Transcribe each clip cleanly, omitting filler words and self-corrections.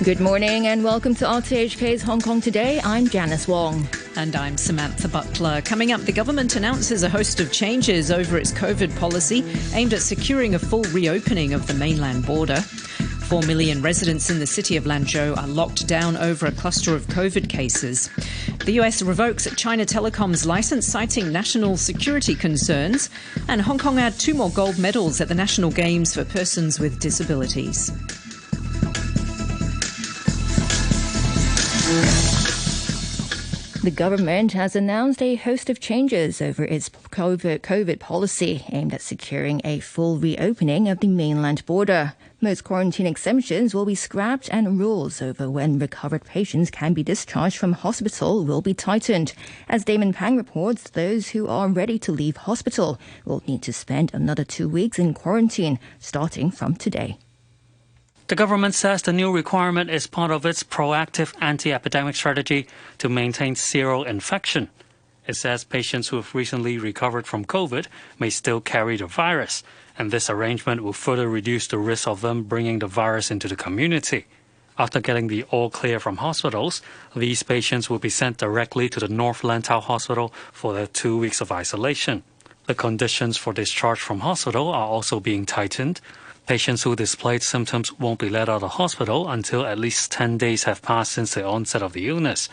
Good morning and welcome to RTHK's Hong Kong Today. I'm Janice Wong. And I'm Samantha Butler. Coming up, the government announces a host of changes over its COVID policy aimed at securing a full reopening of the mainland border. 4 million residents in the city of Lanzhou are locked down over a cluster of COVID cases. The US revokes China Telecom's license, citing national security concerns. And Hong Kong had 2 more gold medals at the National Games for persons with disabilities. The government has announced a host of changes over its COVID policy aimed at securing a full reopening of the mainland border. Most quarantine exemptions will be scrapped and rules over when recovered patients can be discharged from hospital will be tightened. As Damon Pang reports, those who are ready to leave hospital will need to spend another 2 weeks in quarantine starting from today. The government says the new requirement is part of its proactive anti-epidemic strategy to maintain zero infection. It says patients who have recently recovered from COVID may still carry the virus, and this arrangement will further reduce the risk of them bringing the virus into the community. After getting the all clear from hospitals, these patients will be sent directly to the North Lantau Hospital for their 2 weeks of isolation. The conditions for discharge from hospital are also being tightened. Patients who displayed symptoms won't be let out of hospital until at least 10 days have passed since the onset of the illness.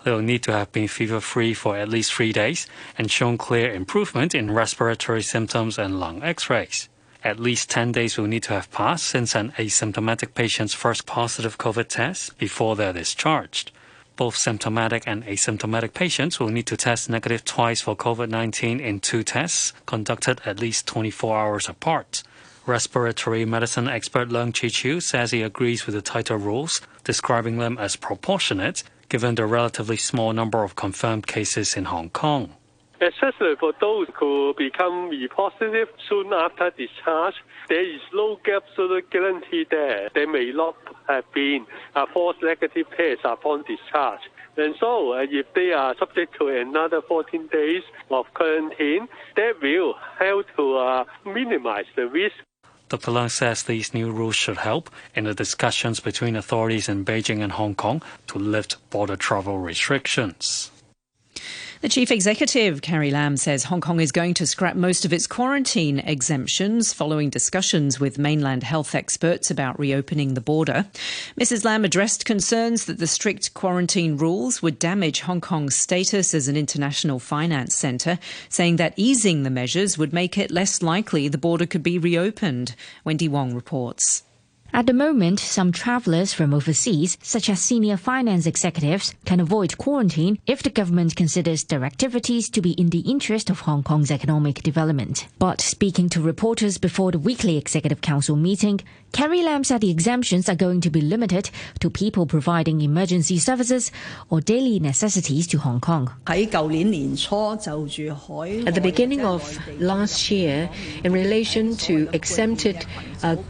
They will need to have been fever-free for at least 3 days and shown clear improvement in respiratory symptoms and lung x-rays. At least 10 days will need to have passed since an asymptomatic patient's first positive COVID test before they're discharged. Both symptomatic and asymptomatic patients will need to test negative twice for COVID-19 in 2 tests conducted at least 24 hours apart. Respiratory medicine expert Leung Chi-Chiu says he agrees with the tighter rules, describing them as proportionate, given the relatively small number of confirmed cases in Hong Kong. Especially for those who become positive soon after discharge, there is no absolute guarantee that they may not have been a false negative test upon discharge. And so, if they are subject to another 14 days of quarantine, that will help to minimize the risk. Dr. Leung says these new rules should help in the discussions between authorities in Beijing and Hong Kong to lift border travel restrictions. The Chief Executive, Carrie Lam, says Hong Kong is going to scrap most of its quarantine exemptions following discussions with mainland health experts about reopening the border. Mrs. Lam addressed concerns that the strict quarantine rules would damage Hong Kong's status as an international finance centre, saying that easing the measures would make it less likely the border could be reopened. Wendy Wong reports. At the moment, some travellers from overseas, such as senior finance executives, can avoid quarantine if the government considers their activities to be in the interest of Hong Kong's economic development. But speaking to reporters before the weekly Executive Council meeting, Carrie Lam said the exemptions are going to be limited to people providing emergency services or daily necessities to Hong Kong. At the beginning of last year, in relation to exempted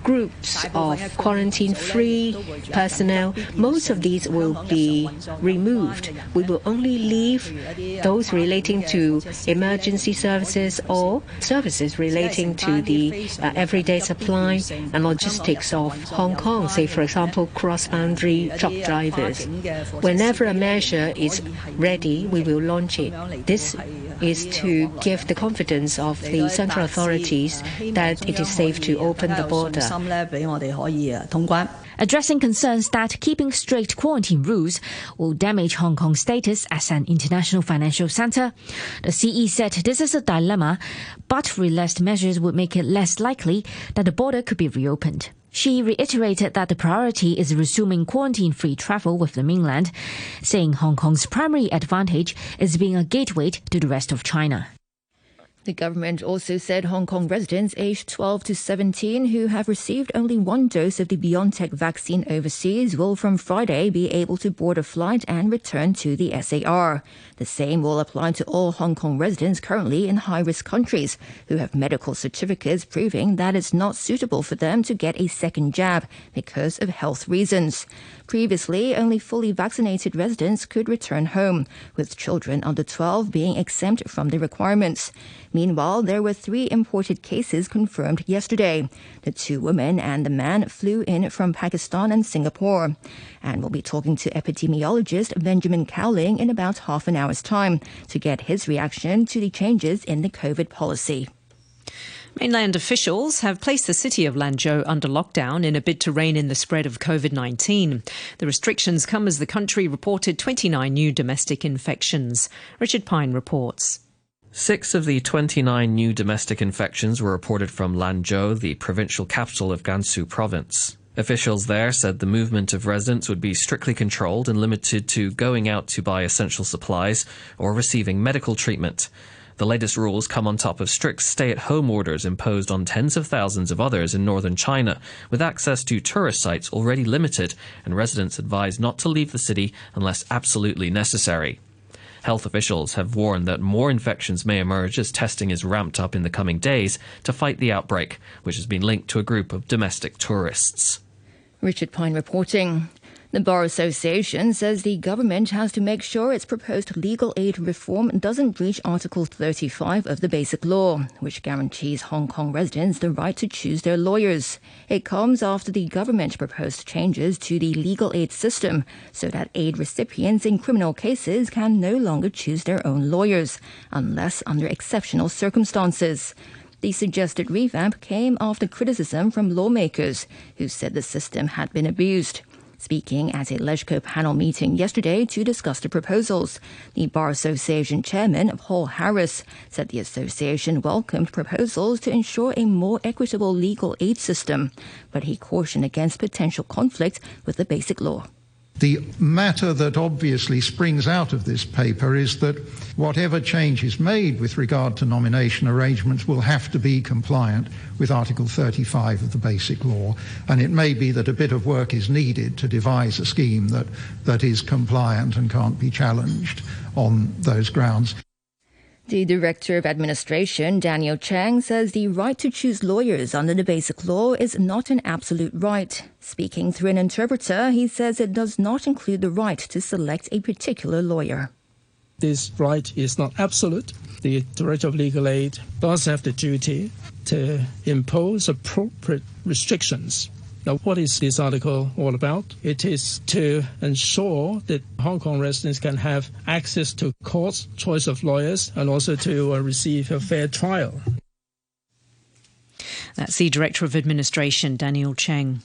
groups of quarantine-free personnel, most of these will be removed. We will only leave those relating to emergency services or services relating to the everyday supply and logistics of Hong Kong, say, for example, cross-boundary truck drivers. Whenever a measure is ready, we will launch it. This is to give the confidence of the central authorities that it is safe to open the border. Addressing concerns that keeping strict quarantine rules will damage Hong Kong's status as an international financial centre, the CE said this is a dilemma, but relaxed measures would make it less likely that the border could be reopened. She reiterated that the priority is resuming quarantine-free travel with the mainland, saying Hong Kong's primary advantage is being a gateway to the rest of China. The government also said Hong Kong residents aged 12 to 17 who have received only 1 dose of the BioNTech vaccine overseas will from Friday be able to board a flight and return to the SAR. The same will apply to all Hong Kong residents currently in high-risk countries who have medical certificates proving that it's not suitable for them to get a second jab because of health reasons. Previously, only fully vaccinated residents could return home, with children under 12 being exempt from the requirements. Meanwhile, there were 3 imported cases confirmed yesterday. The 2 women and the man flew in from Pakistan and Singapore. And we'll be talking to epidemiologist Benjamin Cowling in about half an hour's time to get his reaction to the changes in the COVID policy. Mainland officials have placed the city of Lanzhou under lockdown in a bid to rein in the spread of COVID-19. The restrictions come as the country reported 29 new domestic infections. Richard Pine reports. 6 of the 29 new domestic infections were reported from Lanzhou, the provincial capital of Gansu province. Officials there said the movement of residents would be strictly controlled and limited to going out to buy essential supplies or receiving medical treatment. The latest rules come on top of strict stay-at-home orders imposed on tens of thousands of others in northern China, with access to tourist sites already limited and residents advised not to leave the city unless absolutely necessary. Health officials have warned that more infections may emerge as testing is ramped up in the coming days to fight the outbreak, which has been linked to a group of domestic tourists. Richard Pine reporting. The Bar Association says the government has to make sure its proposed legal aid reform doesn't breach Article 35 of the Basic Law, which guarantees Hong Kong residents the right to choose their lawyers. It comes after the government proposed changes to the legal aid system so that aid recipients in criminal cases can no longer choose their own lawyers, unless under exceptional circumstances. The suggested revamp came after criticism from lawmakers who said the system had been abused. Speaking at a LegCo panel meeting yesterday to discuss the proposals, the Bar Association chairman, Paul Harris, said the association welcomed proposals to ensure a more equitable legal aid system, but he cautioned against potential conflict with the Basic Law. The matter that obviously springs out of this paper is that whatever change is made with regard to nomination arrangements will have to be compliant with Article 35 of the Basic Law, and it may be that a bit of work is needed to devise a scheme that is compliant and can't be challenged on those grounds. The Director of Administration, Daniel Chang, says the right to choose lawyers under the Basic Law is not an absolute right. Speaking through an interpreter, he says it does not include the right to select a particular lawyer. This right is not absolute. The Director of Legal Aid does have the duty to impose appropriate restrictions. Now, what is this article all about? It is to ensure that Hong Kong residents can have access to courts, choice of lawyers, and also to receive a fair trial. That's the Director of Administration, Daniel Cheng.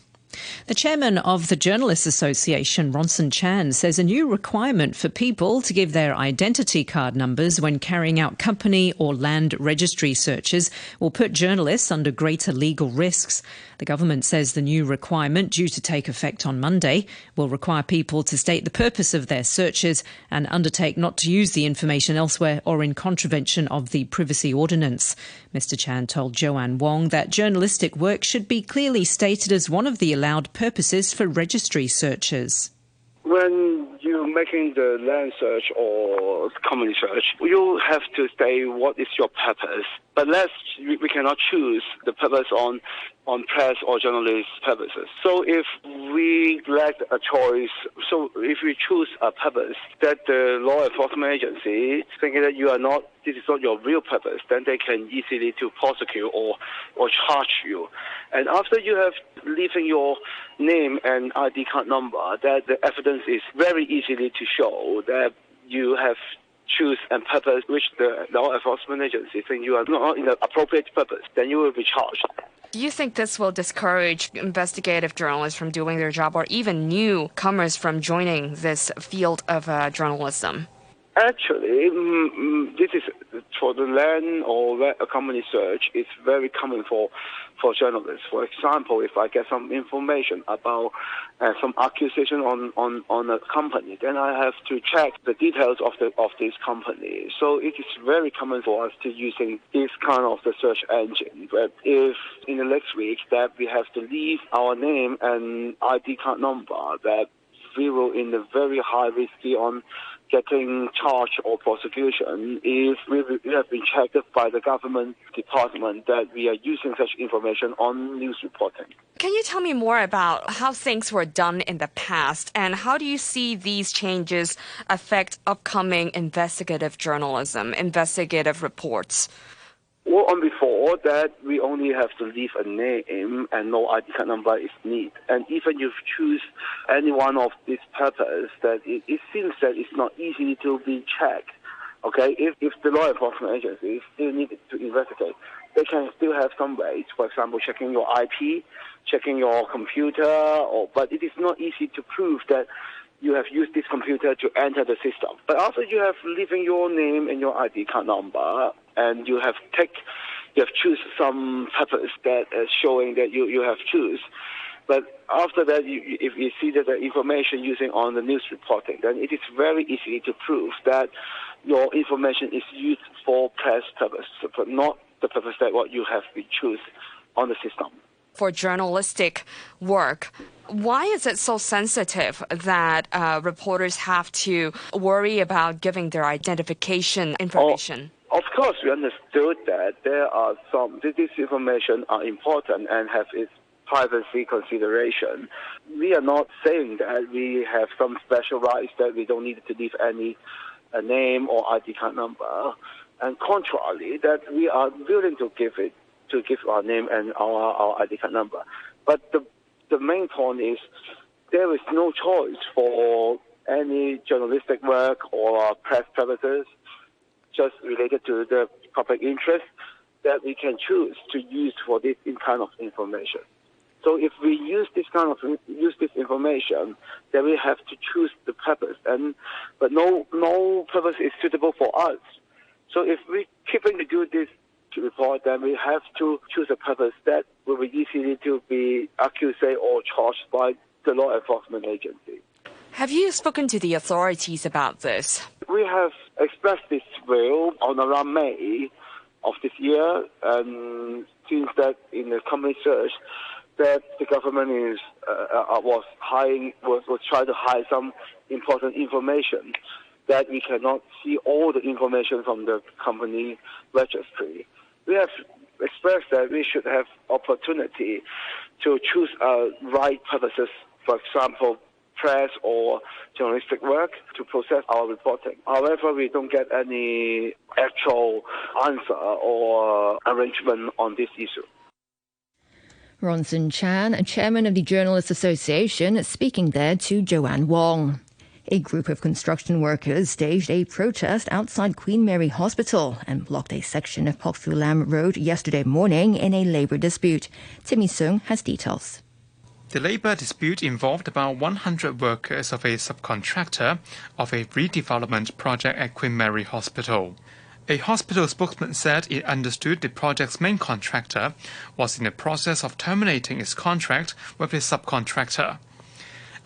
The chairman of the Journalists Association, Ronson Chan, says a new requirement for people to give their identity card numbers when carrying out company or land registry searches will put journalists under greater legal risks. The government says the new requirement, due to take effect on Monday, will require people to state the purpose of their searches and undertake not to use the information elsewhere or in contravention of the Privacy Ordinance. Mr. Chan told Joanne Wong that journalistic work should be clearly stated as one of the allowed purposes for registry searches. When you're making the land search or company search, you have to say what is your purpose. But we cannot choose the purpose on press or journalist purposes. So if we lack a choice, so if we choose a purpose that the law enforcement agency thinking that this is not your real purpose, then they can easily to prosecute or charge you. And after you have leaving your name and ID card number, that the evidence is very easily to show that you have choose and purpose which the law enforcement agency think you are not in the appropriate purpose, then you will be charged. Do you think this will discourage investigative journalists from doing their job or even newcomers from joining this field of journalism? Actually, this is for the land or a company search. It's very common for journalists. For example, if I get some information about some accusation on a company, then I have to check the details of this company. So it is very common for us to using this kind of the search engine. But if in the next week that we have to leave our name and ID card number, that we will in a very high risk on getting charged or prosecution if we have been checked by the government department that we are using such information on news reporting. Can you tell me more about how things were done in the past, and how do you see these changes affect upcoming investigative journalism, investigative reports? Well, on before that, we only have to leave a name and no ID card number is needed. And even if you choose any one of these purpose, that it seems that it's not easy to be checked. Okay, if the law enforcement agencies still need to investigate, they can still have some ways, for example, checking your IP, checking your computer, but it is not easy to prove that you have used this computer to enter the system. But after you have leaving your name and your ID card number, and you have choose some purpose that is showing that you have choose. But after that, if you see that the information using on the news reporting, then it is very easy to prove that your information is used for press purpose, but not the purpose that what you have been choose on the system. For journalistic work, why is it so sensitive that reporters have to worry about giving their identification information? Of course, we understood that there are this information are important and have its privacy consideration. We are not saying that we have some special rights that we don't need to leave any name or ID card number. And contrarily, that we are willing to give our name and our ID card number. But the main point is there is no choice for any journalistic work or press purposes just related to the public interest that we can choose to use for this kind of information. So if we use this information, then we have to choose the purpose, but no purpose is suitable for us. So if we keeping to do this report, then we have to choose a purpose that will be easily to be accused or charged by the law enforcement agency. Have you spoken to the authorities about this? We have expressed this will on around May of this year, and since that in the company search, that the government was trying to hide some important information that we cannot see all the information from the company registry. We have expressed that we should have opportunity to choose right purposes, for example, press or journalistic work to process our reporting. However, we don't get any actual answer or arrangement on this issue. Ronson Chan, chairman of the Journalists Association, speaking there to Joanne Wong. A group of construction workers staged a protest outside Queen Mary Hospital and blocked a section of Pok Fu Lam Road yesterday morning in a labour dispute. Timmy Sung has details. The labour dispute involved about 100 workers of a subcontractor of a redevelopment project at Queen Mary Hospital. A hospital spokesman said it understood the project's main contractor was in the process of terminating its contract with the subcontractor.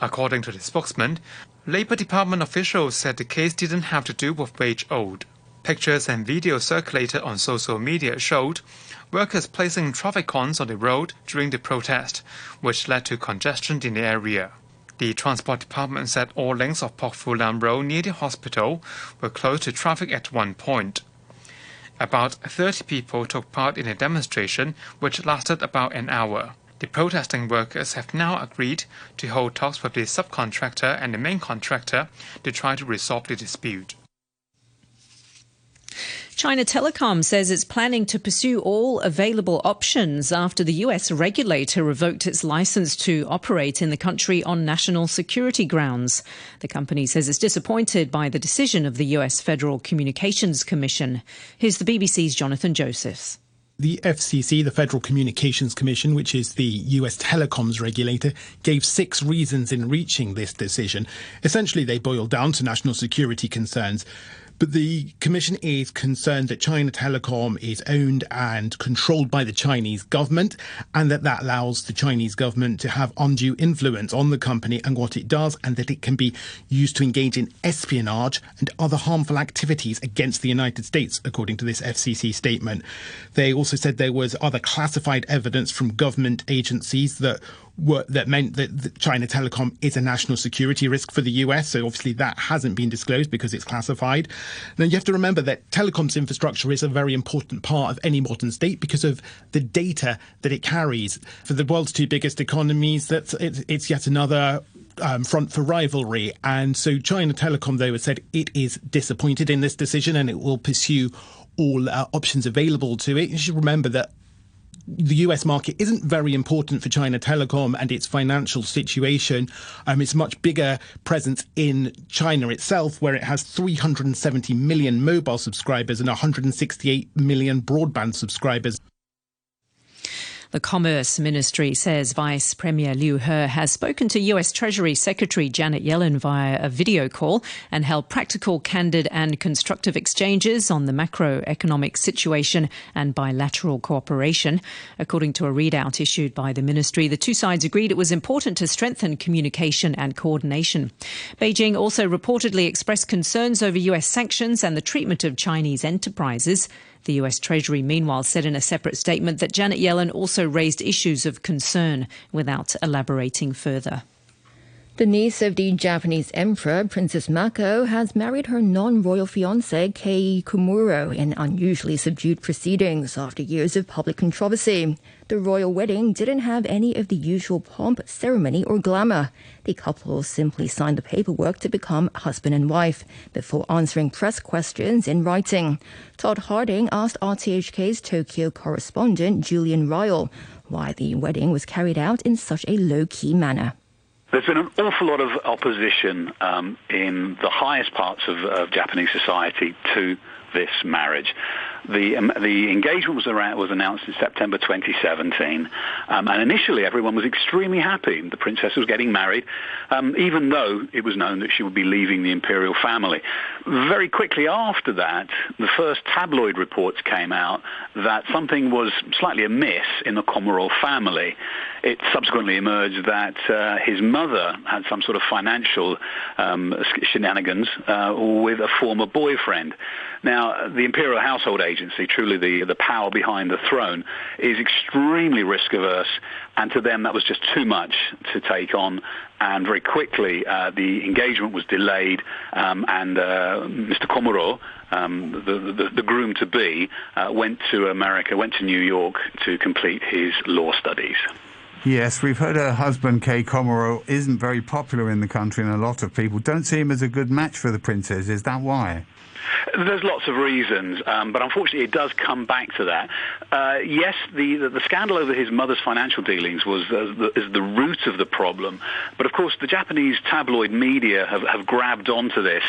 According to the spokesman, Labour Department officials said the case didn't have to do with wage owed. Pictures and videos circulated on social media showed workers placing traffic cones on the road during the protest, which led to congestion in the area. The Transport Department said all lengths of Pok Fu Lam Road near the hospital were closed to traffic at one point. About 30 people took part in a demonstration which lasted about an hour. The protesting workers have now agreed to hold talks with the subcontractor and the main contractor to try to resolve the dispute. China Telecom says it's planning to pursue all available options after the US regulator revoked its license to operate in the country on national security grounds. The company says it's disappointed by the decision of the US Federal Communications Commission. Here's the BBC's Jonathan Josephs. The FCC, the Federal Communications Commission, which is the US telecoms regulator, gave 6 reasons in reaching this decision. Essentially, they boiled down to national security concerns. But the Commission is concerned that China Telecom is owned and controlled by the Chinese government, and that allows the Chinese government to have undue influence on the company and what it does, and that it can be used to engage in espionage and other harmful activities against the United States, according to this FCC statement. They also said there was other classified evidence from government agencies that that meant that China Telecom is a national security risk for the US. So obviously that hasn't been disclosed because it's classified. Now you have to remember that telecoms infrastructure is a very important part of any modern state because of the data that it carries. For the world's two biggest economies, it's yet another front for rivalry. And so China Telecom, though, has said it is disappointed in this decision and it will pursue all options available to it. You should remember that the US market isn't very important for China Telecom and its financial situation. It's a much bigger presence in China itself, where it has 370 million mobile subscribers and 168 million broadband subscribers. The Commerce Ministry says Vice Premier Liu He has spoken to US Treasury Secretary Janet Yellen via a video call and held practical, candid and constructive exchanges on the macroeconomic situation and bilateral cooperation. According to a readout issued by the ministry, the two sides agreed it was important to strengthen communication and coordination. Beijing also reportedly expressed concerns over US sanctions and the treatment of Chinese enterprises. The US Treasury, meanwhile, said in a separate statement that Janet Yellen also raised issues of concern without elaborating further. The niece of the Japanese Emperor, Princess Mako, has married her non-royal fiancé, Kei Komuro, in unusually subdued proceedings after years of public controversy. The royal wedding didn't have any of the usual pomp, ceremony or glamour. The couple simply signed the paperwork to become husband and wife before answering press questions in writing. Todd Harding asked RTHK's Tokyo correspondent Julian Ryle why the wedding was carried out in such a low-key manner. There's been an awful lot of opposition in the highest parts of Japanese society to this marriage. The engagement was announced in September 2017, and initially everyone was extremely happy. The princess was getting married, even though it was known that she would be leaving the imperial family. Very quickly after that, the first tabloid reports came out that something was slightly amiss in the Komuro family. It subsequently emerged that his mother had some sort of financial shenanigans with a former boyfriend. Now, the Imperial Household Agency, truly the power behind the throne, is extremely risk-averse, and to them that was just too much to take on. And very quickly, the engagement was delayed, and Mr. Komuro, the groom-to-be, went to America, went to New York to complete his law studies. Yes, we've heard her husband, Kei Komuro, isn't very popular in the country, and a lot of people don't see him as a good match for the princess. Is that why? There's lots of reasons, but unfortunately it does come back to that. Yes, the scandal over his mother's financial dealings is the root of the problem, but of course the Japanese tabloid media have grabbed onto this,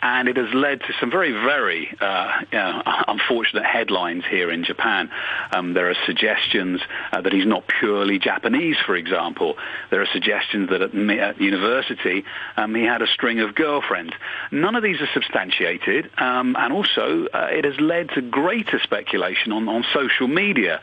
and it has led to some very, very unfortunate headlines here in Japan. There are suggestions that he's not purely Japanese, for example. There are suggestions that at university he had a string of girlfriends. None of these are substantiated. And also, it has led to greater speculation on social media.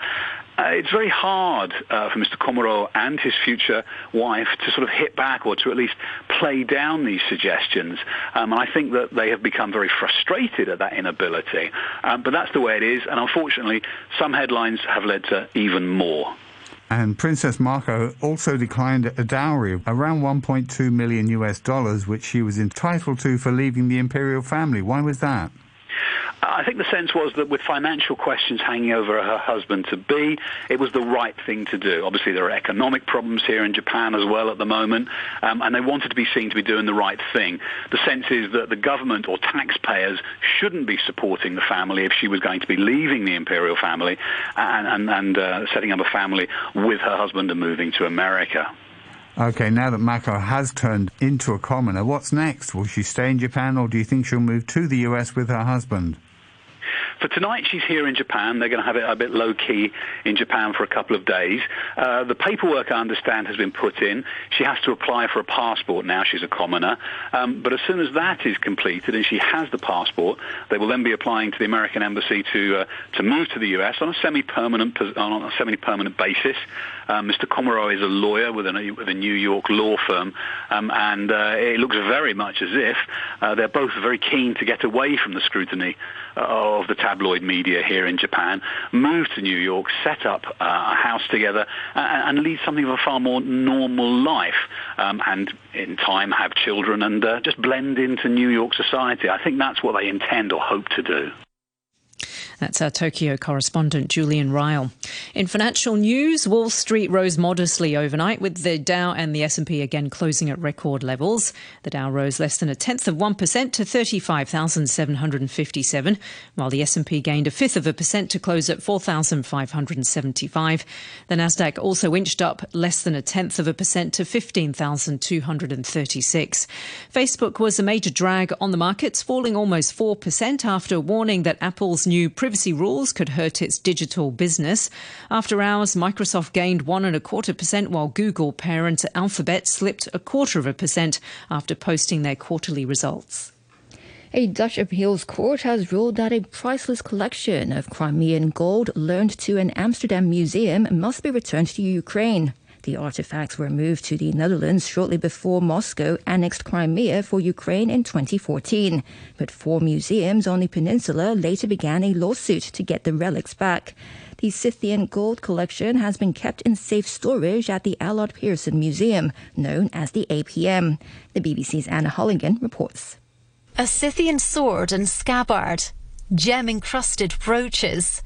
It's very hard for Mr. Komuro and his future wife to sort of hit back or to at least play down these suggestions. And I think that they have become very frustrated at that inability. But that's the way it is. And unfortunately, some headlines have led to even more. And Princess Mako also declined a dowry, around $1.2 million US, which she was entitled to for leaving the imperial family. Why was that? I think the sense was that with financial questions hanging over her husband-to-be, it was the right thing to do. Obviously, there are economic problems here in Japan as well at the moment, and they wanted to be seen to be doing the right thing. The sense is that the government or taxpayers shouldn't be supporting the family if she was going to be leaving the imperial family and setting up a family with her husband and moving to America. Okay, now that Mako has turned into a commoner, what's next? Will she stay in Japan, or do you think she'll move to the US with her husband? For tonight, she's here in Japan. They're going to have it a bit low-key in Japan for a couple of days. The paperwork, I understand, has been put in. She has to apply for a passport now. She's a commoner. But as soon as that is completed and she has the passport, they will then be applying to the American embassy to move to the U.S. on a semi-permanent basis. Mr. Komuro is a lawyer with a New York law firm, and it looks very much as if they're both very keen to get away from the scrutiny of the tabloid media here in Japan, move to New York, set up a house together, and lead something of a far more normal life, and in time have children and just blend into New York society. I think that's what they intend or hope to do. That's our Tokyo correspondent, Julian Ryle. In financial news, Wall Street rose modestly overnight, with the Dow and the S&P again closing at record levels. The Dow rose less than 0.1% to 35,757, while the S&P gained 0.5% to close at 4,575. The Nasdaq also inched up less than 0.1% to 15,236. Facebook was a major drag on the markets, falling almost 4% after warning that Apple's new privacy rules could hurt its digital business. After hours, Microsoft gained 1.25%, while Google parent Alphabet slipped 0.25% after posting their quarterly results. A Dutch appeals court has ruled that a priceless collection of Crimean gold loaned to an Amsterdam museum must be returned to Ukraine. The artifacts were moved to the Netherlands shortly before Moscow annexed Crimea for Ukraine in 2014. But 4 museums on the peninsula later began a lawsuit to get the relics back. The Scythian gold collection has been kept in safe storage at the Allard Pearson Museum, known as the APM. The BBC's Anna Holligan reports. A Scythian sword and scabbard, gem-encrusted brooches,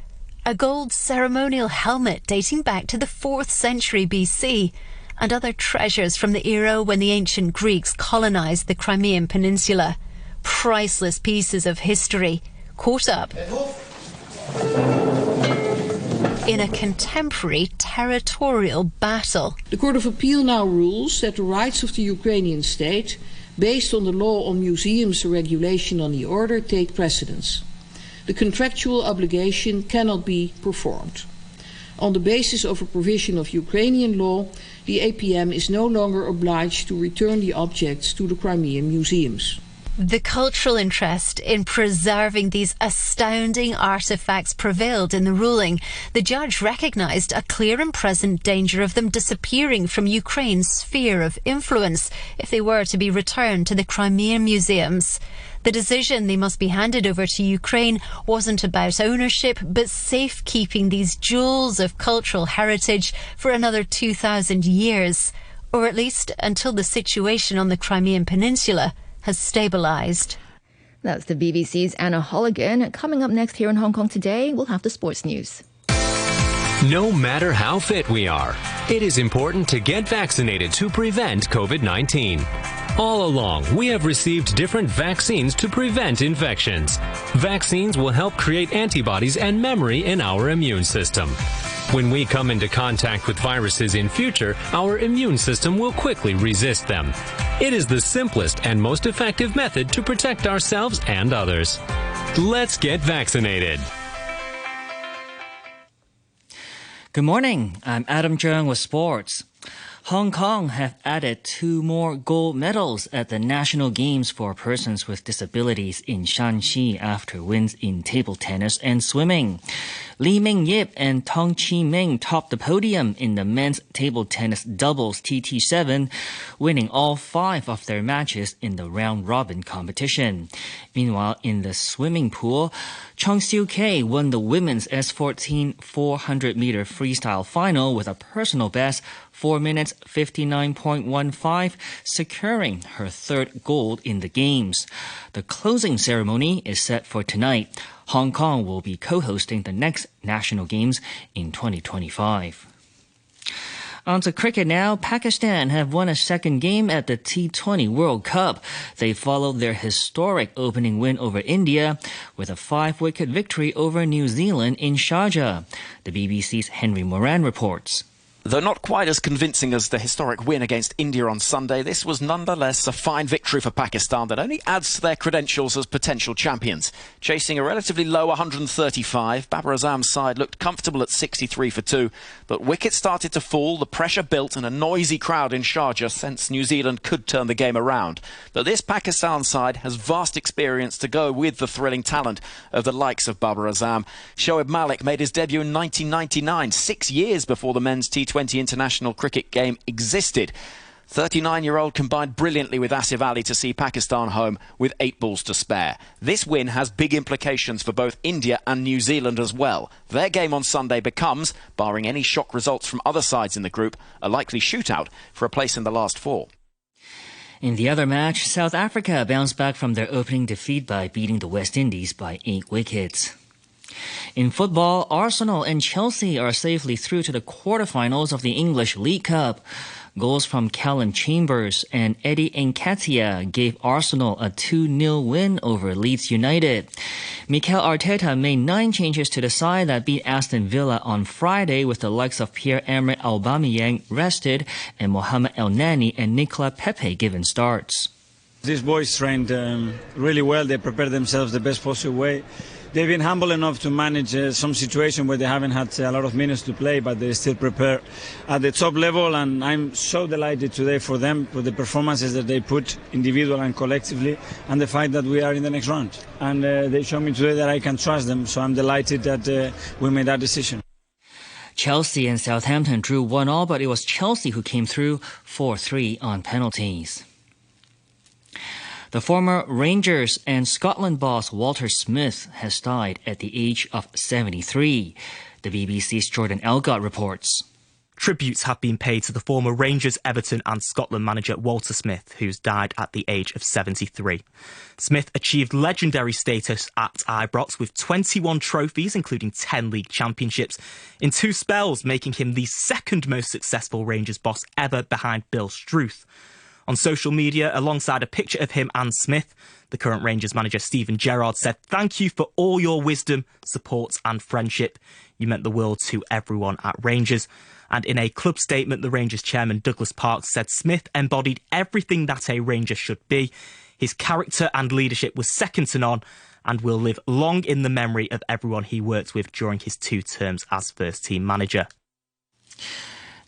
a gold ceremonial helmet dating back to the 4th century BC, and other treasures from the era when the ancient Greeks colonized the Crimean Peninsula. Priceless pieces of history caught up in a contemporary territorial battle. The Court of Appeal now rules that the rights of the Ukrainian state, based on the law on museums regulation on the order, take precedence. The contractual obligation cannot be performed. On the basis of a provision of Ukrainian law, the APM is no longer obliged to return the objects to the Crimean museums. The cultural interest in preserving these astounding artifacts prevailed in the ruling. The judge recognised a clear and present danger of them disappearing from Ukraine's sphere of influence if they were to be returned to the Crimean museums. The decision they must be handed over to Ukraine wasn't about ownership, but safekeeping these jewels of cultural heritage for another 2,000 years, or at least until the situation on the Crimean Peninsula has stabilised. That's the BBC's Anna Holligan. Coming up next here in Hong Kong today, we'll have the sports news. No matter how fit we are, it is important to get vaccinated to prevent COVID-19. All along, we have received different vaccines to prevent infections. Vaccines will help create antibodies and memory in our immune system. When we come into contact with viruses in future, our immune system will quickly resist them. It is the simplest and most effective method to protect ourselves and others. Let's get vaccinated. Good morning. I'm Adam Zheng with sports. Hong Kong have added 2 more gold medals at the National Games for Persons with Disabilities in Shanxi after wins in table tennis and swimming. Li Mingyip and Tong Chi-ming topped the podium in the men's table tennis doubles TT7, winning all 5 of their matches in the round-robin competition. Meanwhile, in the swimming pool, Chung Siu-kei won the women's S14 400-meter freestyle final with a personal best 4 minutes 59.15, securing her 3rd gold in the games. The closing ceremony is set for tonight. Hong Kong will be co-hosting the next National Games in 2025. On to cricket now. Pakistan have won a 2nd game at the T20 World Cup. They followed their historic opening win over India with a 5-wicket victory over New Zealand in Sharjah. The BBC's Henry Moran reports. Though not quite as convincing as the historic win against India on Sunday, this was nonetheless a fine victory for Pakistan that only adds to their credentials as potential champions. Chasing a relatively low 135, Babar Azam's side looked comfortable at 63 for 2, but wickets started to fall, the pressure built and a noisy crowd in Sharjah sensed New Zealand could turn the game around. But this Pakistan side has vast experience to go with the thrilling talent of the likes of Babar Azam. Shoaib Malik made his debut in 1999, 6 years before the men's T20 international cricket game existed. 39-year-old combined brilliantly with Asif Ali to see Pakistan home with 8 balls to spare. This win has big implications for both India and New Zealand as well. Their game on Sunday becomes, barring any shock results from other sides in the group, a likely shootout for a place in the last 4. In the other match, South Africa bounced back from their opening defeat by beating the West Indies by 8 wickets. In football, Arsenal and Chelsea are safely through to the quarterfinals of the English League Cup. Goals from Callum Chambers and Eddie Nketiah gave Arsenal a 2-0 win over Leeds United. Mikel Arteta made 9 changes to the side that beat Aston Villa on Friday, with the likes of Pierre-Emerick Aubameyang rested and Mohamed El-Nani and Nicolas Pepe given starts. These boys trained really well. They prepared themselves the best possible way. They've been humble enough to manage some situation where they haven't had a lot of minutes to play, but they still prepare at the top level, and I'm so delighted today for them, for the performances that they put individual and collectively, and the fact that we are in the next round. And they showed me today that I can trust them, so I'm delighted that we made that decision. Chelsea and Southampton drew 1-1, but it was Chelsea who came through 4-3 on penalties. The former Rangers and Scotland boss Walter Smith has died at the age of 73. The BBC's Jordan Elgott reports. Tributes have been paid to the former Rangers, Everton and Scotland manager Walter Smith, who's died at the age of 73. Smith achieved legendary status at Ibrox with 21 trophies, including 10 league championships, in 2 spells, making him the second most successful Rangers boss ever behind Bill Struth. On social media, alongside a picture of him and Smith, the current Rangers manager Steven Gerrard said, "Thank you for all your wisdom, support and friendship. You meant the world to everyone at Rangers." And in a club statement, the Rangers chairman Douglas Parks said Smith embodied everything that a Ranger should be. His character and leadership was second to none and will live long in the memory of everyone he worked with during his 2 terms as first-team manager.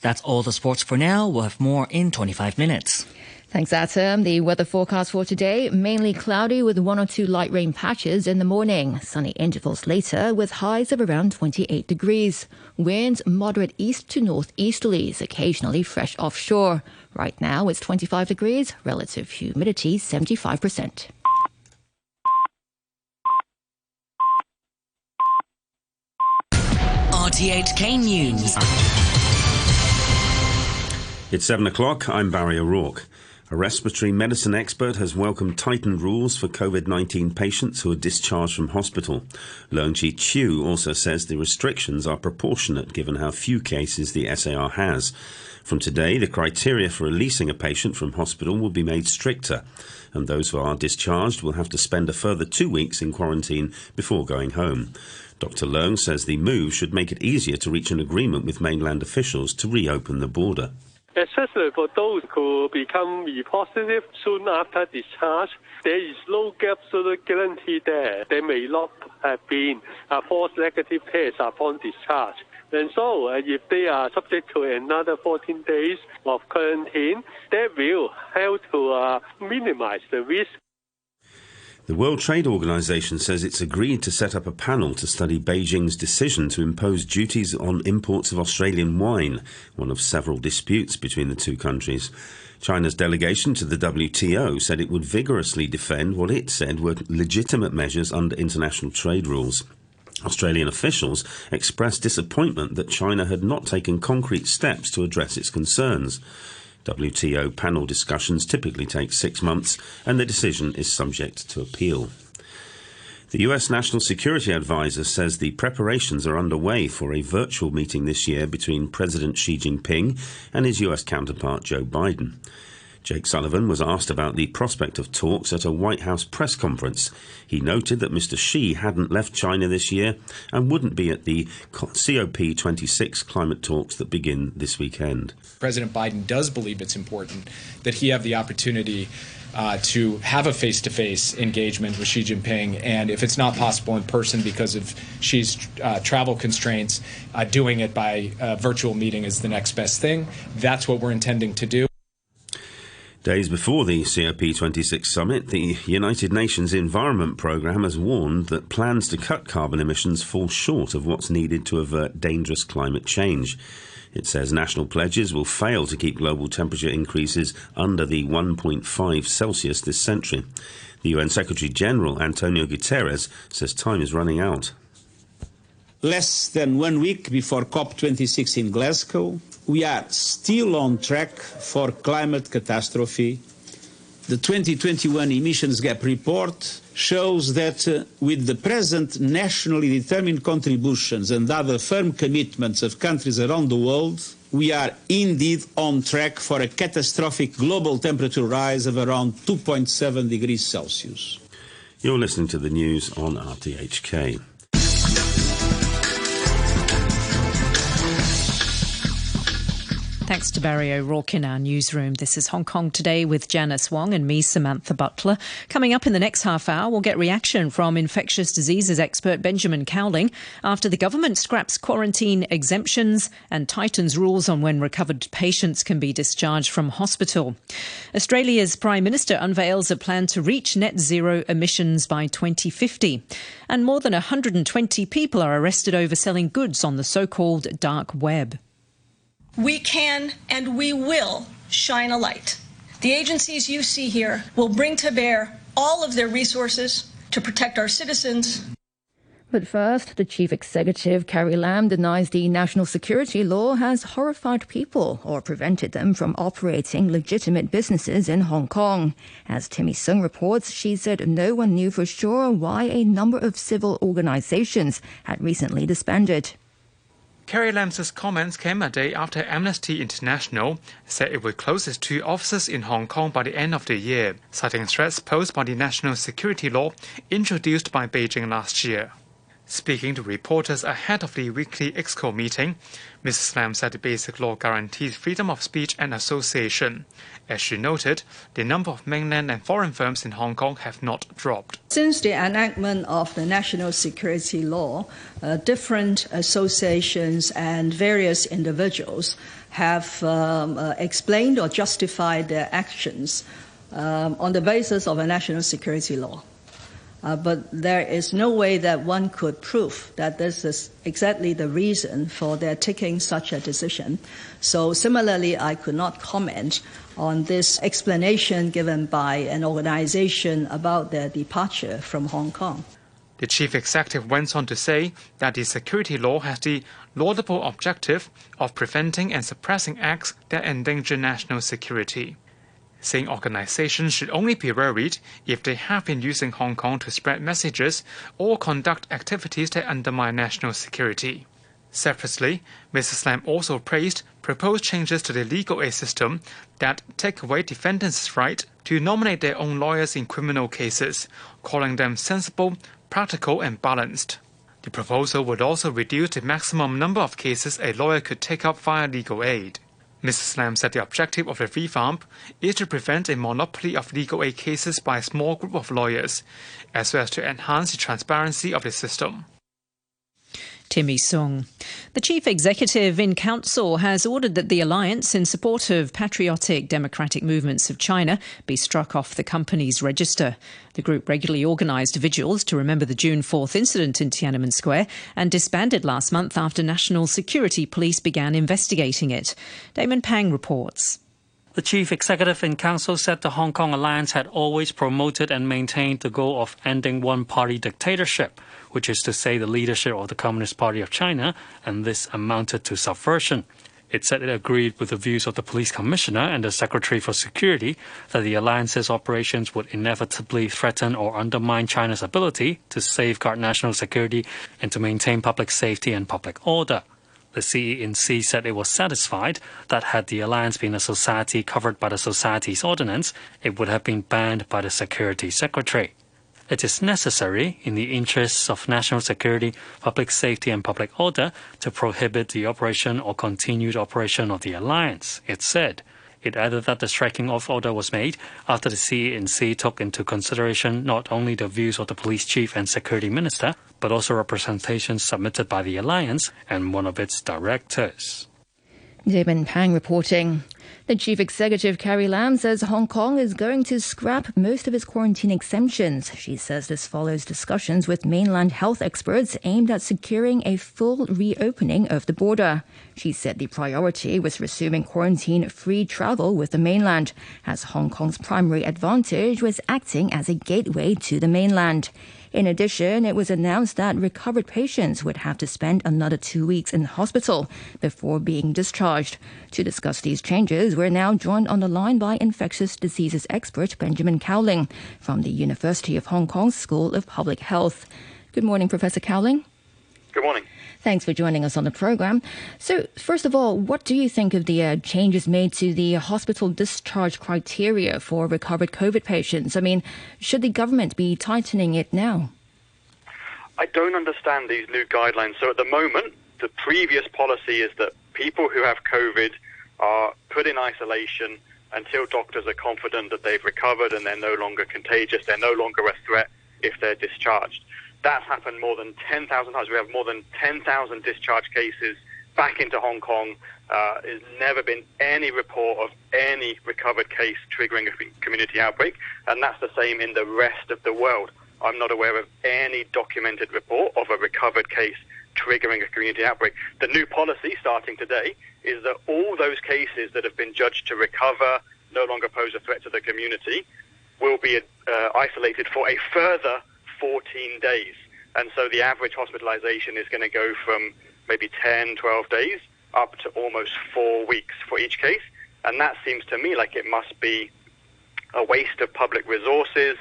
That's all the sports for now. We'll have more in 25 minutes. Thanks, Adam. The weather forecast for today, mainly cloudy with 1 or 2 light rain patches in the morning. Sunny intervals later with highs of around 28 degrees. Winds moderate east to northeasterlies, occasionally fresh offshore. Right now it's 25 degrees, relative humidity 75%. RTHK News. It's 7 o'clock. I'm Barry O'Rourke. A respiratory medicine expert has welcomed tightened rules for COVID-19 patients who are discharged from hospital. Leung Chi Chiu also says the restrictions are proportionate given how few cases the SAR has. From today, the criteria for releasing a patient from hospital will be made stricter, and those who are discharged will have to spend a further 2 weeks in quarantine before going home. Dr. Leung says the move should make it easier to reach an agreement with mainland officials to reopen the border. Especially for those who become positive soon after discharge, there is no absolute guarantee that they may not have been a false negative test upon discharge. And so, if they are subject to another 14 days of quarantine, that will help to minimize the risk. The World Trade Organization says it's agreed to set up a panel to study Beijing's decision to impose duties on imports of Australian wine, one of several disputes between the 2 countries. China's delegation to the WTO said it would vigorously defend what it said were legitimate measures under international trade rules. Australian officials expressed disappointment that China had not taken concrete steps to address its concerns. WTO panel discussions typically take 6 months, and the decision is subject to appeal. The US National Security Advisor says the preparations are underway for a virtual meeting this year between President Xi Jinping and his US counterpart Joe Biden. Jake Sullivan was asked about the prospect of talks at a White House press conference. He noted that Mr. Xi hadn't left China this year and wouldn't be at the COP26 climate talks that begin this weekend. President Biden does believe it's important that he have the opportunity to have a face-to-face engagement with Xi Jinping, and if it's not possible in person because of Xi's travel constraints, doing it by a virtual meeting is the next best thing. That's what we're intending to do. Days before the COP26 summit, the United Nations Environment Programme has warned that plans to cut carbon emissions fall short of what's needed to avert dangerous climate change. It says national pledges will fail to keep global temperature increases under the 1.5 Celsius this century. The UN Secretary-General Antonio Guterres says time is running out. Less than 1 week before COP26 in Glasgow, we are still on track for climate catastrophe. The 2021 emissions gap report shows that with the present nationally determined contributions and other firm commitments of countries around the world, we are indeed on track for a catastrophic global temperature rise of around 2.7 degrees Celsius. You're listening to the news on RTHK. Thanks to Barry O'Rourke in our newsroom. This is Hong Kong Today with Janice Wong and me, Samantha Butler. Coming up in the next half hour, we'll get reaction from infectious diseases expert Benjamin Cowling after the government scraps quarantine exemptions and tightens rules on when recovered patients can be discharged from hospital. Australia's Prime Minister unveils a plan to reach net zero emissions by 2050. And more than 120 people are arrested over selling goods on the so-called dark web. We can and we will shine a light. The agencies you see here will bring to bear all of their resources to protect our citizens. But first, the Chief Executive, Carrie Lam, denies the national security law has horrified people or prevented them from operating legitimate businesses in Hong Kong. As Timmy Sung reports, she said no one knew for sure why a number of civil organizations had recently disbanded. Carrie Lam's comments came a day after Amnesty International said it would close its 2 offices in Hong Kong by the end of the year, citing threats posed by the national security law introduced by Beijing last year. Speaking to reporters ahead of the weekly EXCO meeting, Mrs. Lam said the basic law guarantees freedom of speech and association. As she noted, the number of mainland and foreign firms in Hong Kong have not dropped. Since the enactment of the national security law, different associations and various individuals have explained or justified their actions on the basis of a national security law. But there is no way that one could prove that this is exactly the reason for their taking such a decision. So similarly, I could not comment on this explanation given by an organization about their departure from Hong Kong. The chief executive went on to say that the security law has the laudable objective of preventing and suppressing acts that endanger national security, saying organizations should only be worried if they have been using Hong Kong to spread messages or conduct activities that undermine national security. Separately, Mrs. Lam also praised proposed changes to the legal aid system that take away defendants' right to nominate their own lawyers in criminal cases, calling them sensible, practical and balanced. The proposal would also reduce the maximum number of cases a lawyer could take up via legal aid. Mrs. Lam said the objective of the revamp is to prevent a monopoly of legal aid cases by a small group of lawyers, as well as to enhance the transparency of the system. Timmy Sung. The chief executive in council has ordered that the alliance in support of patriotic democratic movements of China be struck off the company's register. The group regularly organised vigils to remember the June 4th incident in Tiananmen Square and disbanded last month after National Security Police began investigating it. Damon Pang reports. The chief executive in council said the Hong Kong alliance had always promoted and maintained the goal of ending one-party dictatorship, which is to say the leadership of the Communist Party of China, and this amounted to subversion. It said it agreed with the views of the police commissioner and the secretary for security that the alliance's operations would inevitably threaten or undermine China's ability to safeguard national security and to maintain public safety and public order. The CENC said it was satisfied that had the alliance been a society covered by the Society's Ordinance, it would have been banned by the Security Secretary. It is necessary, in the interests of national security, public safety and public order, to prohibit the operation or continued operation of the alliance, it said. It added that the striking off order was made after the CENC took into consideration not only the views of the police chief and security minister, but also representations submitted by the alliance and one of its directors. Damon Pang reporting. The chief executive, Carrie Lam, says Hong Kong is going to scrap most of its quarantine exemptions. She says this follows discussions with mainland health experts aimed at securing a full reopening of the border. She said the priority was resuming quarantine-free travel with the mainland, as Hong Kong's primary advantage was acting as a gateway to the mainland. In addition, it was announced that recovered patients would have to spend another 2 weeks in hospital before being discharged. To discuss these changes, we're now joined on the line by infectious diseases expert Benjamin Cowling from the University of Hong Kong School of Public Health. Good morning, Professor Cowling. Good morning. Thanks for joining us on the program. So, first of all, what do you think of the changes made to the hospital discharge criteria for recovered COVID patients? I mean, should the government be tightening it now? I don't understand these new guidelines. So at the moment, the previous policy is that people who have COVID are put in isolation until doctors are confident that they've recovered and they're no longer contagious, they're no longer a threat if they're discharged. That's happened more than 10,000 times. We have more than 10,000 discharge cases back into Hong Kong. There's never been any report of any recovered case triggering a community outbreak, and that's the same in the rest of the world. I'm not aware of any documented report of a recovered case triggering a community outbreak. The new policy starting today is that all those cases that have been judged to recover, no longer pose a threat to the community, will be isolated for a further 14 days. And so the average hospitalization is going to go from maybe 10, 12 days up to almost 4 weeks for each case. And that seems to me like it must be a waste of public resources,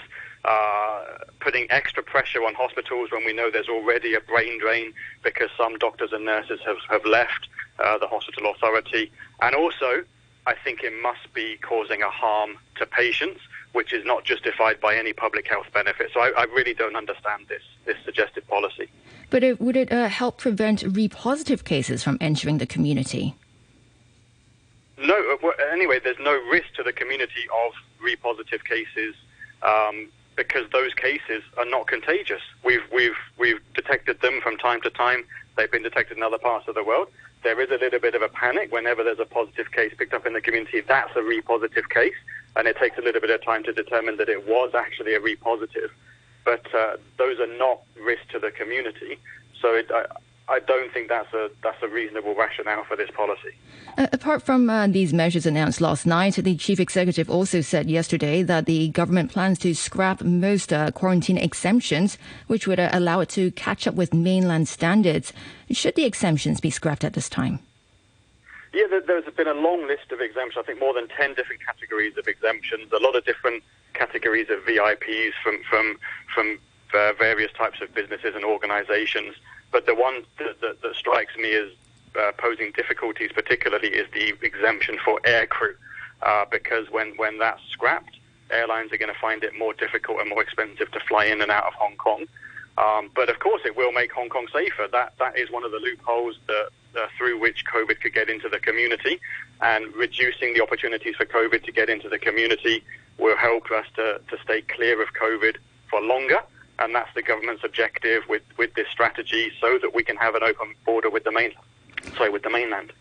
putting extra pressure on hospitals when we know there's already a brain drain because some doctors and nurses have left the hospital authority. And also, I think it must be causing a harm to patients, which is not justified by any public health benefit. So I really don't understand this suggested policy. But would it help prevent repositive cases from entering the community? No. Anyway, there's no risk to the community of repositive cases because those cases are not contagious. We've detected them from time to time. They've been detected in other parts of the world. There is a little bit of a panic whenever there's a positive case picked up in the community. That's a repositive case, and it takes a little bit of time to determine that it was actually a repositive. But those are not risk to the community. So I don't think that's a reasonable rationale for this policy. Apart from these measures announced last night, the chief executive also said yesterday that the government plans to scrap most quarantine exemptions, which would allow it to catch up with mainland standards. Should the exemptions be scrapped at this time? Yeah, there's been a long list of exemptions. I think more than 10 different categories of exemptions, a lot of different categories of VIPs from various types of businesses and organizations. But the one that strikes me as posing difficulties particularly is the exemption for aircrew, because when that's scrapped, airlines are going to find it more difficult and more expensive to fly in and out of Hong Kong. But of course it will make Hong Kong safer. That is one of the loopholes through which COVID could get into the community, and reducing the opportunities for COVID to get into the community will help us to stay clear of COVID for longer. And that's the government's objective with this strategy, so that we can have an open border with the mainland.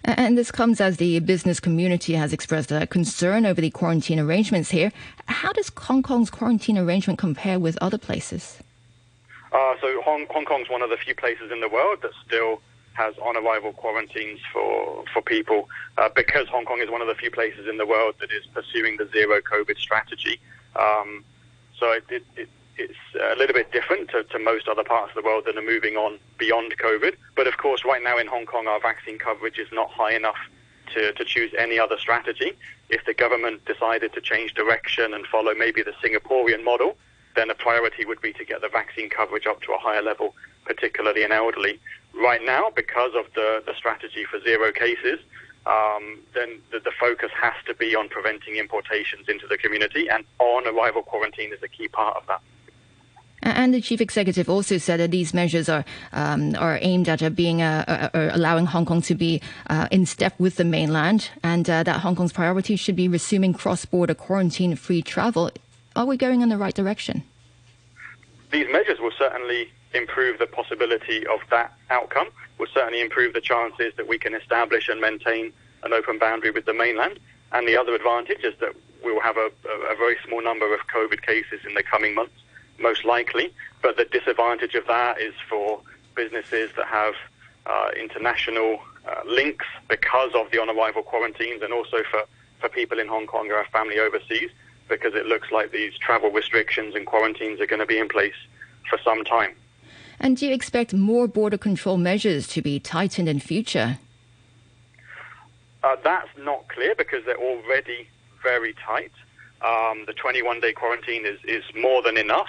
And this comes as the business community has expressed a concern over the quarantine arrangements here. How does Hong Kong's quarantine arrangement compare with other places? So Hong Kong's one of the few places in the world that still has on-arrival quarantines for people, because Hong Kong is one of the few places in the world that is pursuing the zero COVID strategy. So it's a little bit different to most other parts of the world that are moving on beyond COVID. But of course, right now in Hong Kong, our vaccine coverage is not high enough to choose any other strategy. If the government decided to change direction and follow maybe the Singaporean model, then the priority would be to get the vaccine coverage up to a higher level, particularly in elderly. Right now, because of the strategy for zero cases, then the focus has to be on preventing importations into the community, and on-arrival quarantine is a key part of that. And the chief executive also said that these measures are aimed at being allowing Hong Kong to be in step with the mainland, and that Hong Kong's priority should be resuming cross-border quarantine-free travel. Are we going in the right direction? These measures will certainly improve the possibility of that outcome, will certainly improve the chances that we can establish and maintain an open boundary with the mainland. And the other advantage is that we will have a very small number of COVID cases in the coming months, most likely. But the disadvantage of that is for businesses that have international links because of the on-arrival quarantines, and also for people in Hong Kong who have family overseas, because it looks like these travel restrictions and quarantines are going to be in place for some time. And do you expect more border control measures to be tightened in future? That's not clear because they're already very tight. The 21-day quarantine is more than enough.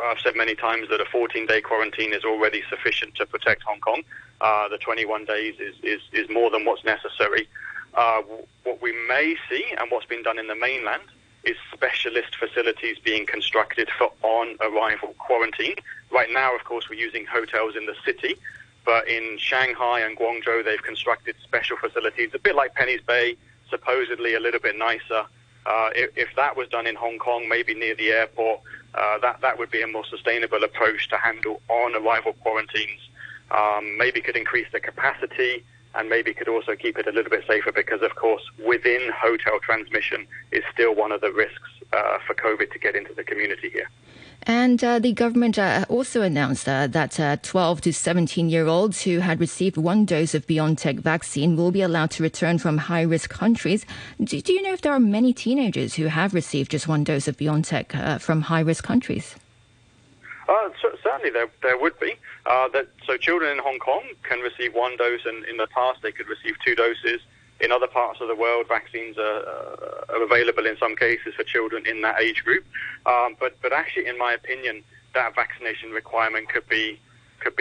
I've said many times that a 14-day quarantine is already sufficient to protect Hong Kong. The 21 days is more than what's necessary. What we may see, and what's been done in the mainland, is specialist facilities being constructed for on-arrival quarantine. Right now, of course, we're using hotels in the city, but in Shanghai and Guangzhou, they've constructed special facilities, a bit like Penny's Bay, supposedly a little bit nicer. If that was done in Hong Kong, maybe near the airport, that would be a more sustainable approach to handle on-arrival quarantines. Maybe could increase the capacity, and maybe could also keep it a little bit safer because, of course, within hotel transmission is still one of the risks for COVID to get into the community here. And the government also announced that 12 to 17-year-olds who had received one dose of BioNTech vaccine will be allowed to return from high-risk countries. Do you know if there are many teenagers who have received just one dose of BioNTech from high-risk countries? Certainly there would be. So children in Hong Kong can receive one dose, and in the past they could receive 2 doses. In other parts of the world, vaccines are available in some cases for children in that age group. But actually, in my opinion, that vaccination requirement could be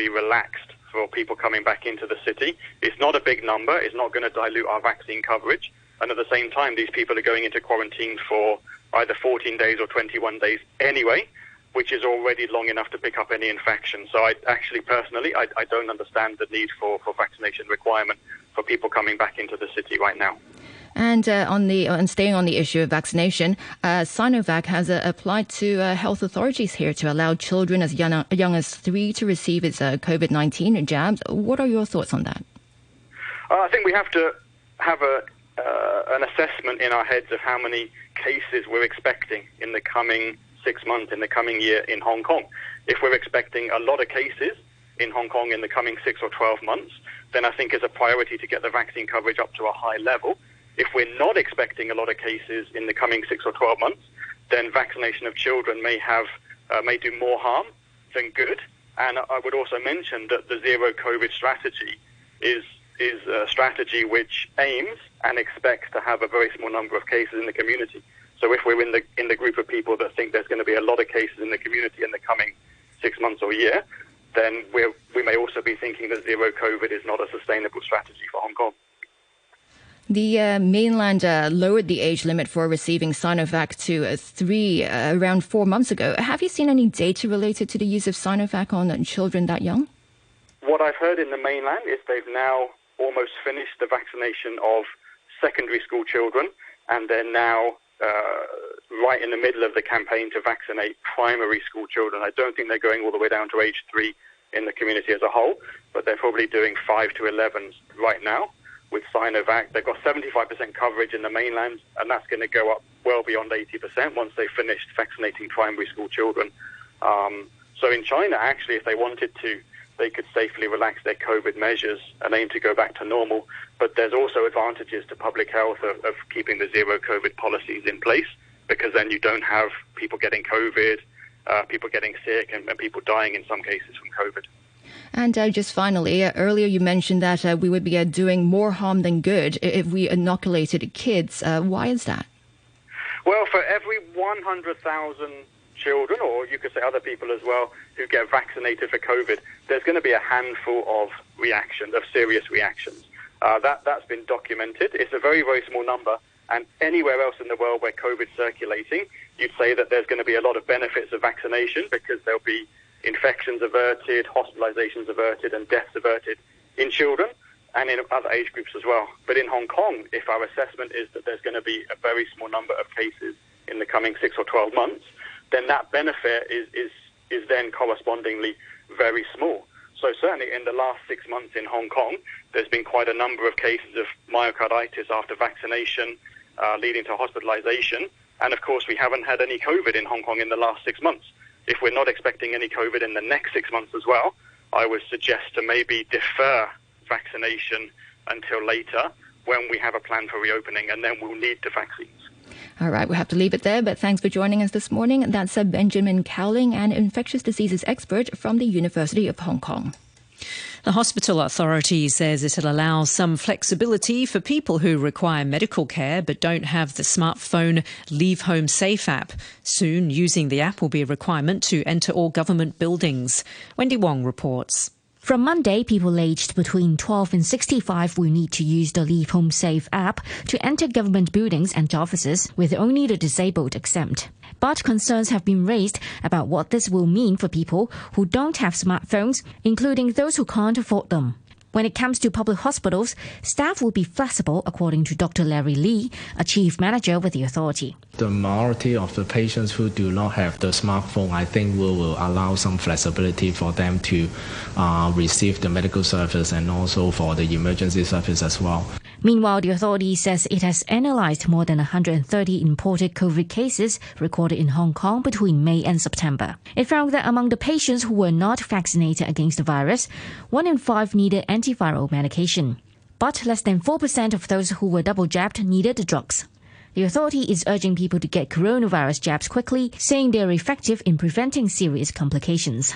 relaxed for people coming back into the city. It's not a big number. It's not going to dilute our vaccine coverage. And at the same time, these people are going into quarantine for either 14 days or 21 days anyway, which is already long enough to pick up any infection. So I don't understand the need for vaccination requirement for people coming back into the city right now. And staying on the issue of vaccination, Sinovac has applied to health authorities here to allow children as young as 3 to receive its COVID-19 jabs. What are your thoughts on that? I think we have to have an assessment in our heads of how many cases we're expecting in the coming 6 months, in the coming year in Hong Kong. If we're expecting a lot of cases in Hong Kong in the coming 6 or 12 months, then I think it's a priority to get the vaccine coverage up to a high level. If we're not expecting a lot of cases in the coming 6 or 12 months, then vaccination of children may do more harm than good. And I would also mention that the zero COVID strategy is a strategy which aims and expects to have a very small number of cases in the community. So if we're in the group of people that think there's going to be a lot of cases in the community in the coming 6 months or a year, then we may also be thinking that zero COVID is not a sustainable strategy for Hong Kong. The mainland lowered the age limit for receiving Sinovac to 3 around 4 months ago. Have you seen any data related to the use of Sinovac on children that young? What I've heard in the mainland is they've now almost finished the vaccination of secondary school children, and they're now right in the middle of the campaign to vaccinate primary school children. I don't think they're going all the way down to age 3 in the community as a whole, but they're probably doing 5 to 11s right now with Sinovac. They've got 75% coverage in the mainland, and that's going to go up well beyond 80% once they've finished vaccinating primary school children. So in China, actually, if they wanted to, they could safely relax their COVID measures and aim to go back to normal. But there's also advantages to public health of keeping the zero COVID policies in place, because then you don't have people getting COVID, people getting sick, and people dying in some cases from COVID. And just finally, earlier you mentioned that we would be doing more harm than good if we inoculated kids. Why is that? Well, for every 100,000 children, or you could say other people as well, who get vaccinated for COVID, there's going to be a handful of serious reactions. That's been documented. It's a very, very small number. And anywhere else in the world where COVID's circulating, you'd say that there's going to be a lot of benefits of vaccination because there'll be infections averted, hospitalizations averted, and deaths averted in children and in other age groups as well. But in Hong Kong, if our assessment is that there's going to be a very small number of cases in the coming 6 or 12 months, then that benefit is then correspondingly very small. So certainly in the last 6 months in Hong Kong, there's been quite a number of cases of myocarditis after vaccination, leading to hospitalization. And of course, we haven't had any COVID in Hong Kong in the last 6 months. If we're not expecting any COVID in the next 6 months as well, I would suggest to maybe defer vaccination until later when we have a plan for reopening, and then we'll need the vaccines. All right, we'll have to leave it there, but thanks for joining us this morning. That's Benjamin Cowling, an infectious diseases expert from the University of Hong Kong. The hospital authority says it'll allow some flexibility for people who require medical care but don't have the smartphone Leave Home Safe app. Soon, using the app will be a requirement to enter all government buildings. Wendy Wong reports. From Monday, people aged between 12 and 65 will need to use the Leave Home Safe app to enter government buildings and offices, with only the disabled exempt. But concerns have been raised about what this will mean for people who don't have smartphones, including those who can't afford them. When it comes to public hospitals, staff will be flexible, according to Dr. Larry Lee, a chief manager with the authority. The majority of the patients who do not have the smartphone, I think we will allow some flexibility for them to receive the medical service and also for the emergency service as well. Meanwhile, the authority says it has analysed more than 130 imported COVID cases recorded in Hong Kong between May and September. It found that among the patients who were not vaccinated against the virus, 1 in 5 needed antiviral medication. But less than 4% of those who were double-jabbed needed the drugs. The authority is urging people to get coronavirus jabs quickly, saying they are effective in preventing serious complications.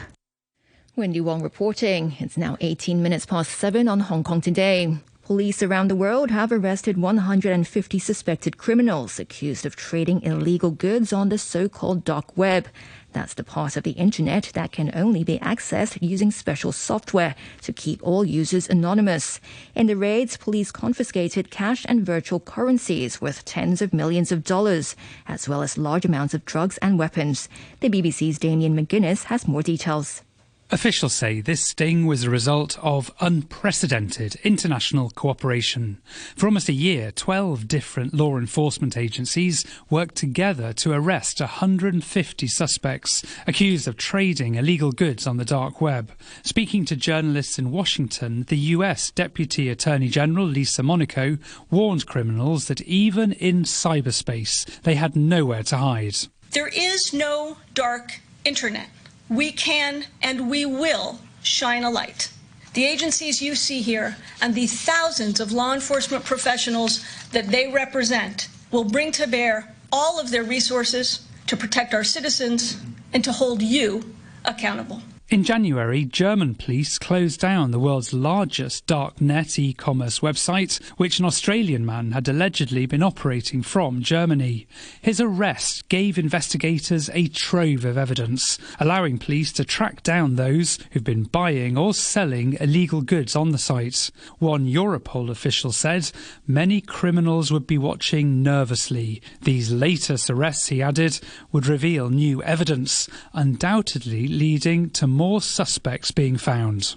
Wendy Wong reporting. It's now 18 minutes past 7 on Hong Kong Today. Police around the world have arrested 150 suspected criminals accused of trading illegal goods on the so-called dark web. That's the part of the internet that can only be accessed using special software to keep all users anonymous. In the raids, police confiscated cash and virtual currencies worth tens of millions of dollars, as well as large amounts of drugs and weapons. The BBC's Damien McGuinness has more details. Officials say this sting was a result of unprecedented international cooperation. For almost a year, 12 different law enforcement agencies worked together to arrest 150 suspects accused of trading illegal goods on the dark web. Speaking to journalists in Washington, the US Deputy Attorney General Lisa Monaco warned criminals that even in cyberspace, they had nowhere to hide. There is no dark internet. We can and we will shine a light. The agencies you see here and the thousands of law enforcement professionals that they represent will bring to bear all of their resources to protect our citizens and to hold you accountable. In January, German police closed down the world's largest darknet e-commerce website, which an Australian man had allegedly been operating from Germany. His arrest gave investigators a trove of evidence, allowing police to track down those who've been buying or selling illegal goods on the site. One Europol official said many criminals would be watching nervously. These latest arrests, he added, would reveal new evidence, undoubtedly leading to more suspects being found.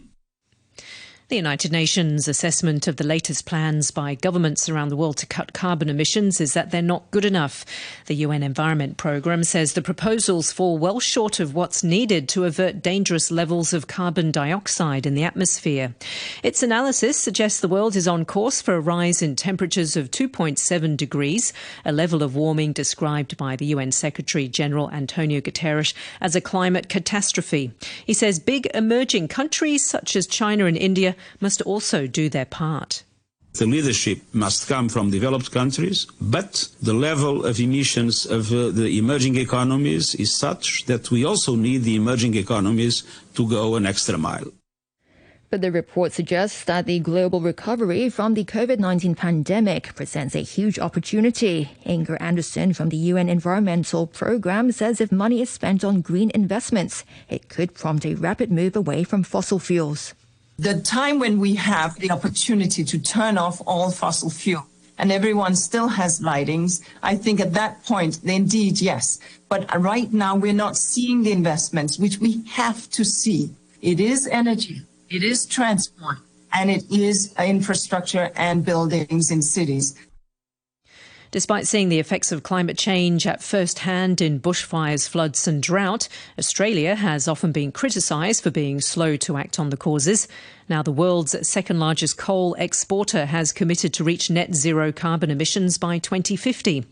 The United Nations assessment of the latest plans by governments around the world to cut carbon emissions is that they're not good enough. The UN Environment Programme says the proposals fall well short of what's needed to avert dangerous levels of carbon dioxide in the atmosphere. Its analysis suggests the world is on course for a rise in temperatures of 2.7 degrees, a level of warming described by the UN Secretary-General Antonio Guterres as a climate catastrophe. He says big emerging countries such as China and India must also do their part. The leadership must come from developed countries, but the level of emissions of the emerging economies is such that we also need the emerging economies to go an extra mile. But the report suggests that the global recovery from the COVID-19 pandemic presents a huge opportunity. Inger Anderson from the UN Environmental Programme says if money is spent on green investments, it could prompt a rapid move away from fossil fuels. The time when we have the opportunity to turn off all fossil fuel and everyone still has lightings, I think at that point, indeed, yes. But right now, we're not seeing the investments, which we have to see. It is energy, it is transport, and it is infrastructure and buildings in cities. Despite seeing the effects of climate change at first hand in bushfires, floods and drought, Australia has often been criticised for being slow to act on the causes. Now, the world's second largest coal exporter has committed to reach net zero carbon emissions by 2050.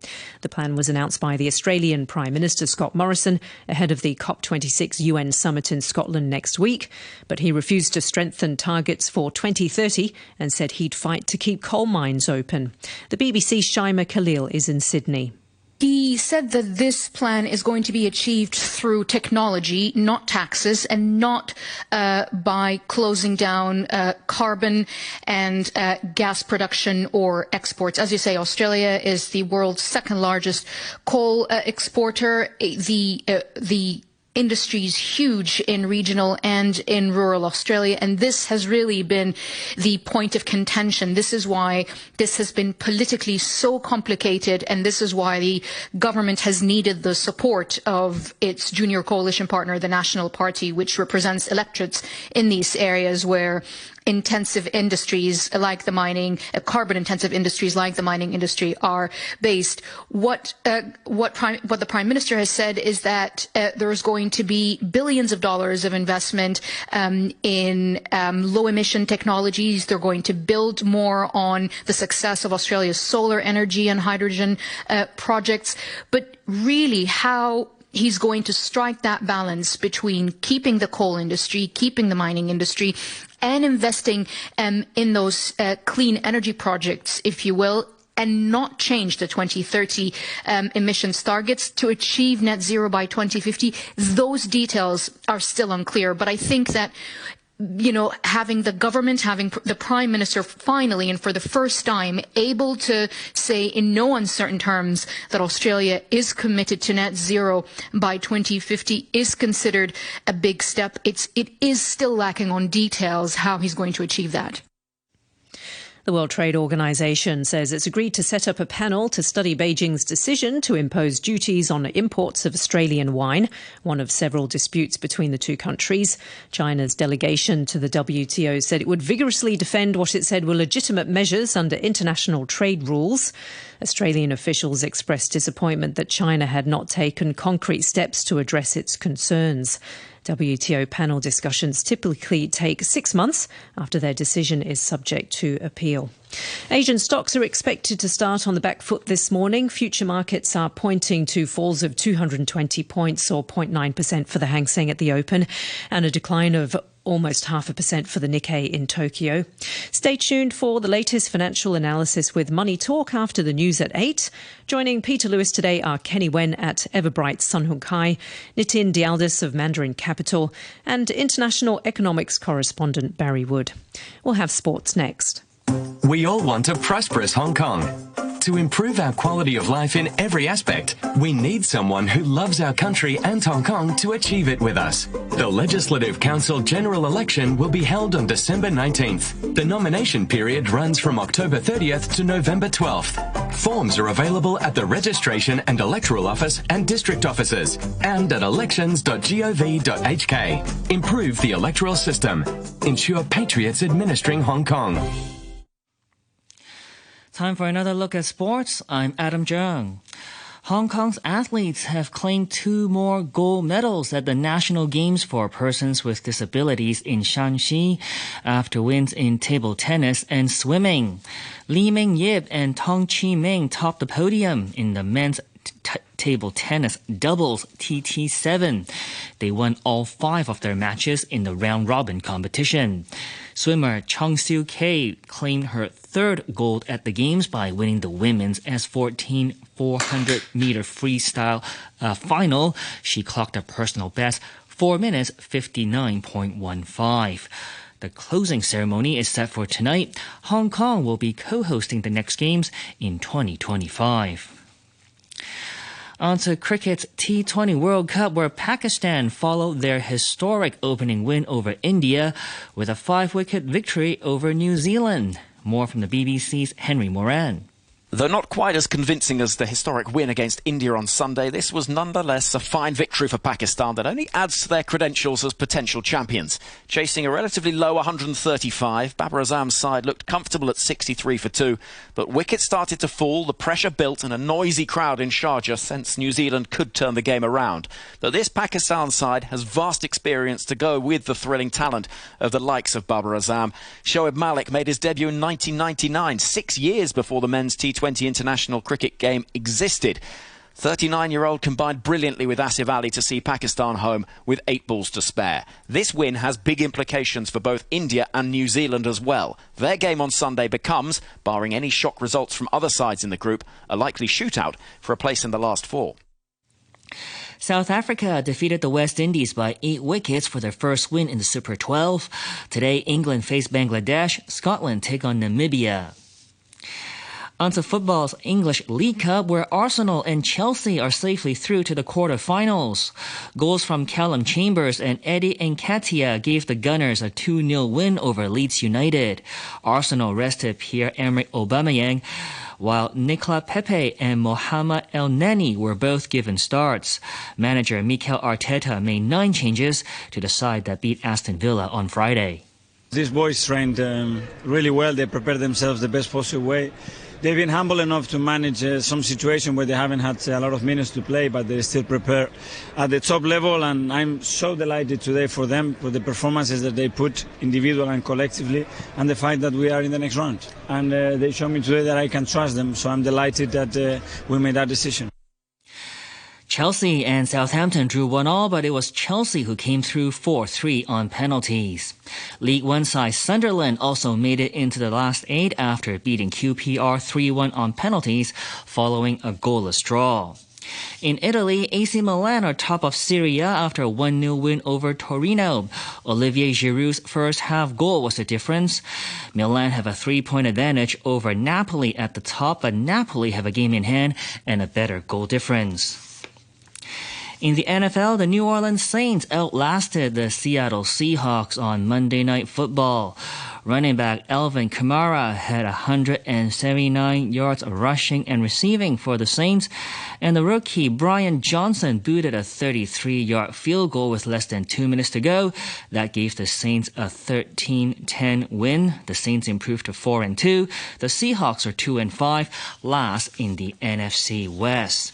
The plan was announced by the Australian Prime Minister Scott Morrison ahead of the COP26 UN summit in Scotland next week. But he refused to strengthen targets for 2030 and said he'd fight to keep coal mines open. The BBC's Shaima Khalil is in Sydney. He said that this plan is going to be achieved through technology, not taxes, and not by closing down carbon and gas production or exports. As you say, Australia is the world's second largest coal exporter. The industry is huge in regional and in rural Australia, and this has really been the point of contention. This is why this has been politically so complicated, and this is why the government has needed the support of its junior coalition partner, the National Party, which represents electorates in these areas where intensive industries like the mining, carbon-intensive industries like the mining industry are based. What the Prime Minister has said is that there is going to be billions of dollars of investment in low-emission technologies. They're going to build more on the success of Australia's solar energy and hydrogen projects. But really, how he's going to strike that balance between keeping the coal industry, keeping the mining industry, and investing in those clean energy projects, if you will, and not change the 2030 emissions targets to achieve net zero by 2050. Those details are still unclear, but I think that having the government, having the Prime Minister finally and for the first time able to say in no uncertain terms that Australia is committed to net zero by 2050 is considered a big step. It is still lacking on details how he's going to achieve that. The World Trade Organization says it's agreed to set up a panel to study Beijing's decision to impose duties on imports of Australian wine, one of several disputes between the two countries. China's delegation to the WTO said it would vigorously defend what it said were legitimate measures under international trade rules. Australian officials expressed disappointment that China had not taken concrete steps to address its concerns. WTO panel discussions typically take 6 months after their decision is subject to appeal. Asian stocks are expected to start on the back foot this morning. Future markets are pointing to falls of 220 points or 0.9% for the Hang Seng at the open and a decline of almost 0.5% for the Nikkei in Tokyo. Stay tuned for the latest financial analysis with Money Talk after the news at 8. Joining Peter Lewis today are Kenny Wen at Everbright Sun Hung Kai, Nitin Dialdis of Mandarin Capital, and international economics correspondent Barry Wood. We'll have sports next. We all want a prosperous Hong Kong. To improve our quality of life in every aspect, we need someone who loves our country and Hong Kong to achieve it with us. The Legislative Council General Election will be held on December 19th. The nomination period runs from October 30th to November 12th. Forms are available at the Registration and Electoral Office and District Offices and at elections.gov.hk. Improve the electoral system. Ensure patriots administering Hong Kong. Time for another look at sports. I'm Adam Jung. Hong Kong's athletes have claimed 2 more gold medals at the National Games for Persons with Disabilities in Shanxi after wins in table tennis and swimming. Li Mingyip and Tong Chi-ming topped the podium in the men's table tennis doubles TT7. They won all 5 of their matches in the round-robin competition. Swimmer Chung Siu-kei claimed her 3rd gold at the Games by winning the women's S14 400-meter freestyle final. She clocked a personal best 4 minutes 59.15. The closing ceremony is set for tonight. Hong Kong will be co-hosting the next Games in 2025. On to cricket's T20 World Cup, where Pakistan followed their historic opening win over India with a 5-wicket victory over New Zealand. More from the BBC's Henry Moran. Though not quite as convincing as the historic win against India on Sunday, this was nonetheless a fine victory for Pakistan that only adds to their credentials as potential champions. Chasing a relatively low 135, Babar Azam's side looked comfortable at 63 for 2, but wickets started to fall, the pressure built and a noisy crowd in Sharjah sensed New Zealand could turn the game around. But this Pakistan side has vast experience to go with the thrilling talent of the likes of Babar Azam. Shoaib Malik made his debut in 1999, 6 years before the men's T20 international cricket game existed. 39-year-old combined brilliantly with Asif Ali to see Pakistan home with 8 balls to spare. This win has big implications for both India and New Zealand as well. Their game on Sunday becomes, barring any shock results from other sides in the group, a likely shootout for a place in the last 4. South Africa defeated the West Indies by 8 wickets for their first win in the Super 12. Today, England face Bangladesh. Scotland take on Namibia. Onto football's English League Cup, where Arsenal and Chelsea are safely through to the quarter-finals. Goals from Callum Chambers and Eddie Nketiah gave the Gunners a 2-0 win over Leeds United. Arsenal rested Pierre-Emerick Aubameyang, while Nicolas Pepe and Mohamed El Neni were both given starts. Manager Mikel Arteta made 9 changes to the side that beat Aston Villa on Friday. These boys trained really well. They prepared themselves the best possible way. They've been humble enough to manage some situation where they haven't had a lot of minutes to play, but they still prepare at the top level, and I'm so delighted today for them, for the performances that they put individual and collectively, and the fact that we are in the next round. And they showed me today that I can trust them, so I'm delighted that we made that decision. Chelsea and Southampton drew 1-1, but it was Chelsea who came through 4-3 on penalties. League One side Sunderland also made it into the last 8 after beating QPR 3-1 on penalties following a goalless draw. In Italy, AC Milan are top of Serie A after a 1-0 win over Torino. Olivier Giroud's first half goal was the difference. Milan have a 3-point advantage over Napoli at the top, but Napoli have a game in hand and a better goal difference. In the NFL, the New Orleans Saints outlasted the Seattle Seahawks on Monday Night Football. Running back Alvin Kamara had 179 yards rushing and receiving for the Saints, and the rookie Brian Johnson booted a 33-yard field goal with less than 2 minutes to go. That gave the Saints a 13-10 win. The Saints improved to 4-2. The Seahawks are 2-5, last in the NFC West.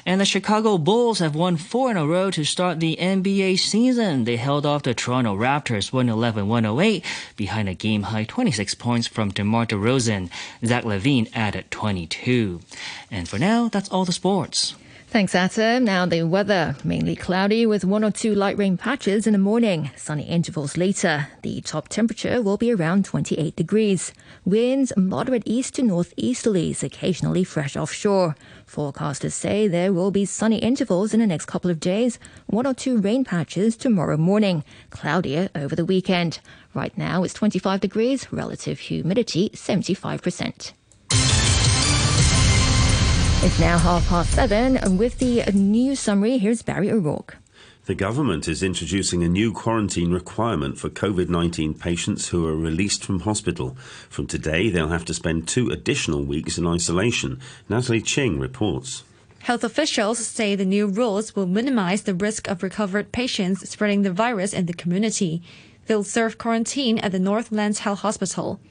And the Chicago Bulls have won 4 in a row to start the NBA season. They held off the Toronto Raptors 111-108 behind a game-high 26 points from DeMar DeRozan. Zach LaVine added 22. And for now, that's all the sports. Thanks, Adam. Now the weather, mainly cloudy with 1 or 2 light rain patches in the morning, sunny intervals later. The top temperature will be around 28 degrees. Winds moderate east to northeasterlies, occasionally fresh offshore. Forecasters say there will be sunny intervals in the next couple of days, 1 or 2 rain patches tomorrow morning, cloudier over the weekend. Right now it's 25 degrees, relative humidity 75%. It's now 7:30, and with the news summary, here's Barry O'Rourke. The government is introducing a new quarantine requirement for COVID-19 patients who are released from hospital. From today, they'll have to spend 2 additional weeks in isolation. Natalie Ching reports. Health officials say the new rules will minimize the risk of recovered patients spreading the virus in the community. They'll serve quarantine at the North Lands Health Hospital.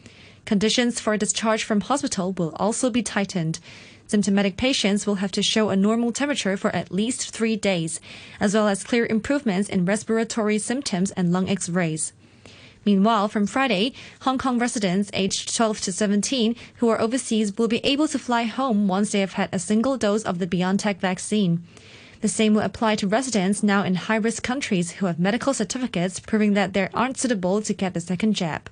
Conditions for discharge from hospital will also be tightened. Symptomatic patients will have to show a normal temperature for at least 3 days, as well as clear improvements in respiratory symptoms and lung X-rays. Meanwhile, from Friday, Hong Kong residents aged 12 to 17 who are overseas will be able to fly home once they have had a single dose of the BioNTech vaccine. The same will apply to residents now in high-risk countries who have medical certificates proving that they aren't suitable to get the second jab.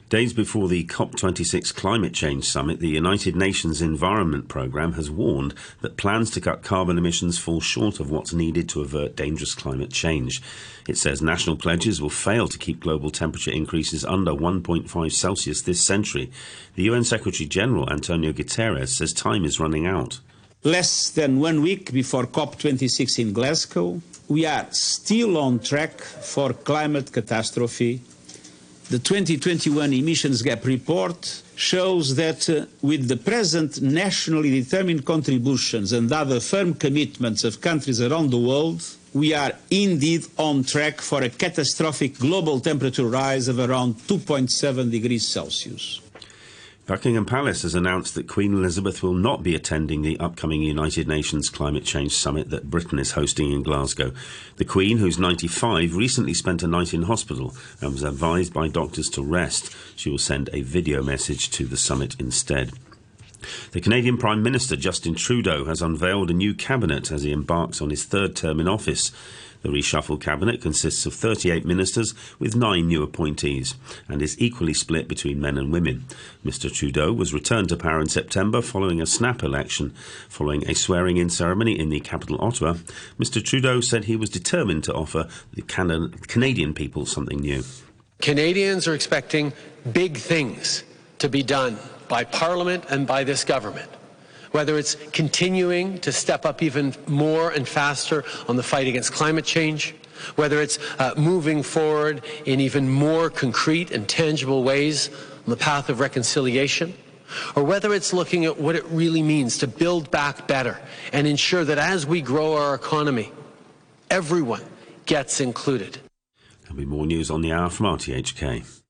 Days before the COP26 climate change summit, the United Nations Environment Programme has warned that plans to cut carbon emissions fall short of what's needed to avert dangerous climate change. It says national pledges will fail to keep global temperature increases under 1.5 Celsius this century. The UN Secretary-General Antonio Guterres says time is running out. Less than 1 week before COP26 in Glasgow, we are still on track for climate catastrophe. The 2021 emissions gap report shows that with the present nationally determined contributions and other firm commitments of countries around the world, we are indeed on track for a catastrophic global temperature rise of around 2.7 degrees Celsius. Buckingham Palace has announced that Queen Elizabeth will not be attending the upcoming United Nations Climate Change Summit that Britain is hosting in Glasgow. The Queen, who's 95, recently spent a night in hospital and was advised by doctors to rest. She will send a video message to the summit instead. The Canadian Prime Minister Justin Trudeau has unveiled a new cabinet as he embarks on his third term in office. The reshuffled cabinet consists of 38 ministers with 9 new appointees and is equally split between men and women. Mr Trudeau was returned to power in September following a snap election. Following a swearing-in ceremony in the capital, Ottawa, Mr Trudeau said he was determined to offer the Canadian people something new. Canadians are expecting big things to be done by Parliament and by this government. Whether it's continuing to step up even more and faster on the fight against climate change, whether it's moving forward in even more concrete and tangible ways on the path of reconciliation, or whether it's looking at what it really means to build back better and ensure that as we grow our economy, everyone gets included. There'll be more news on the hour from RTHK.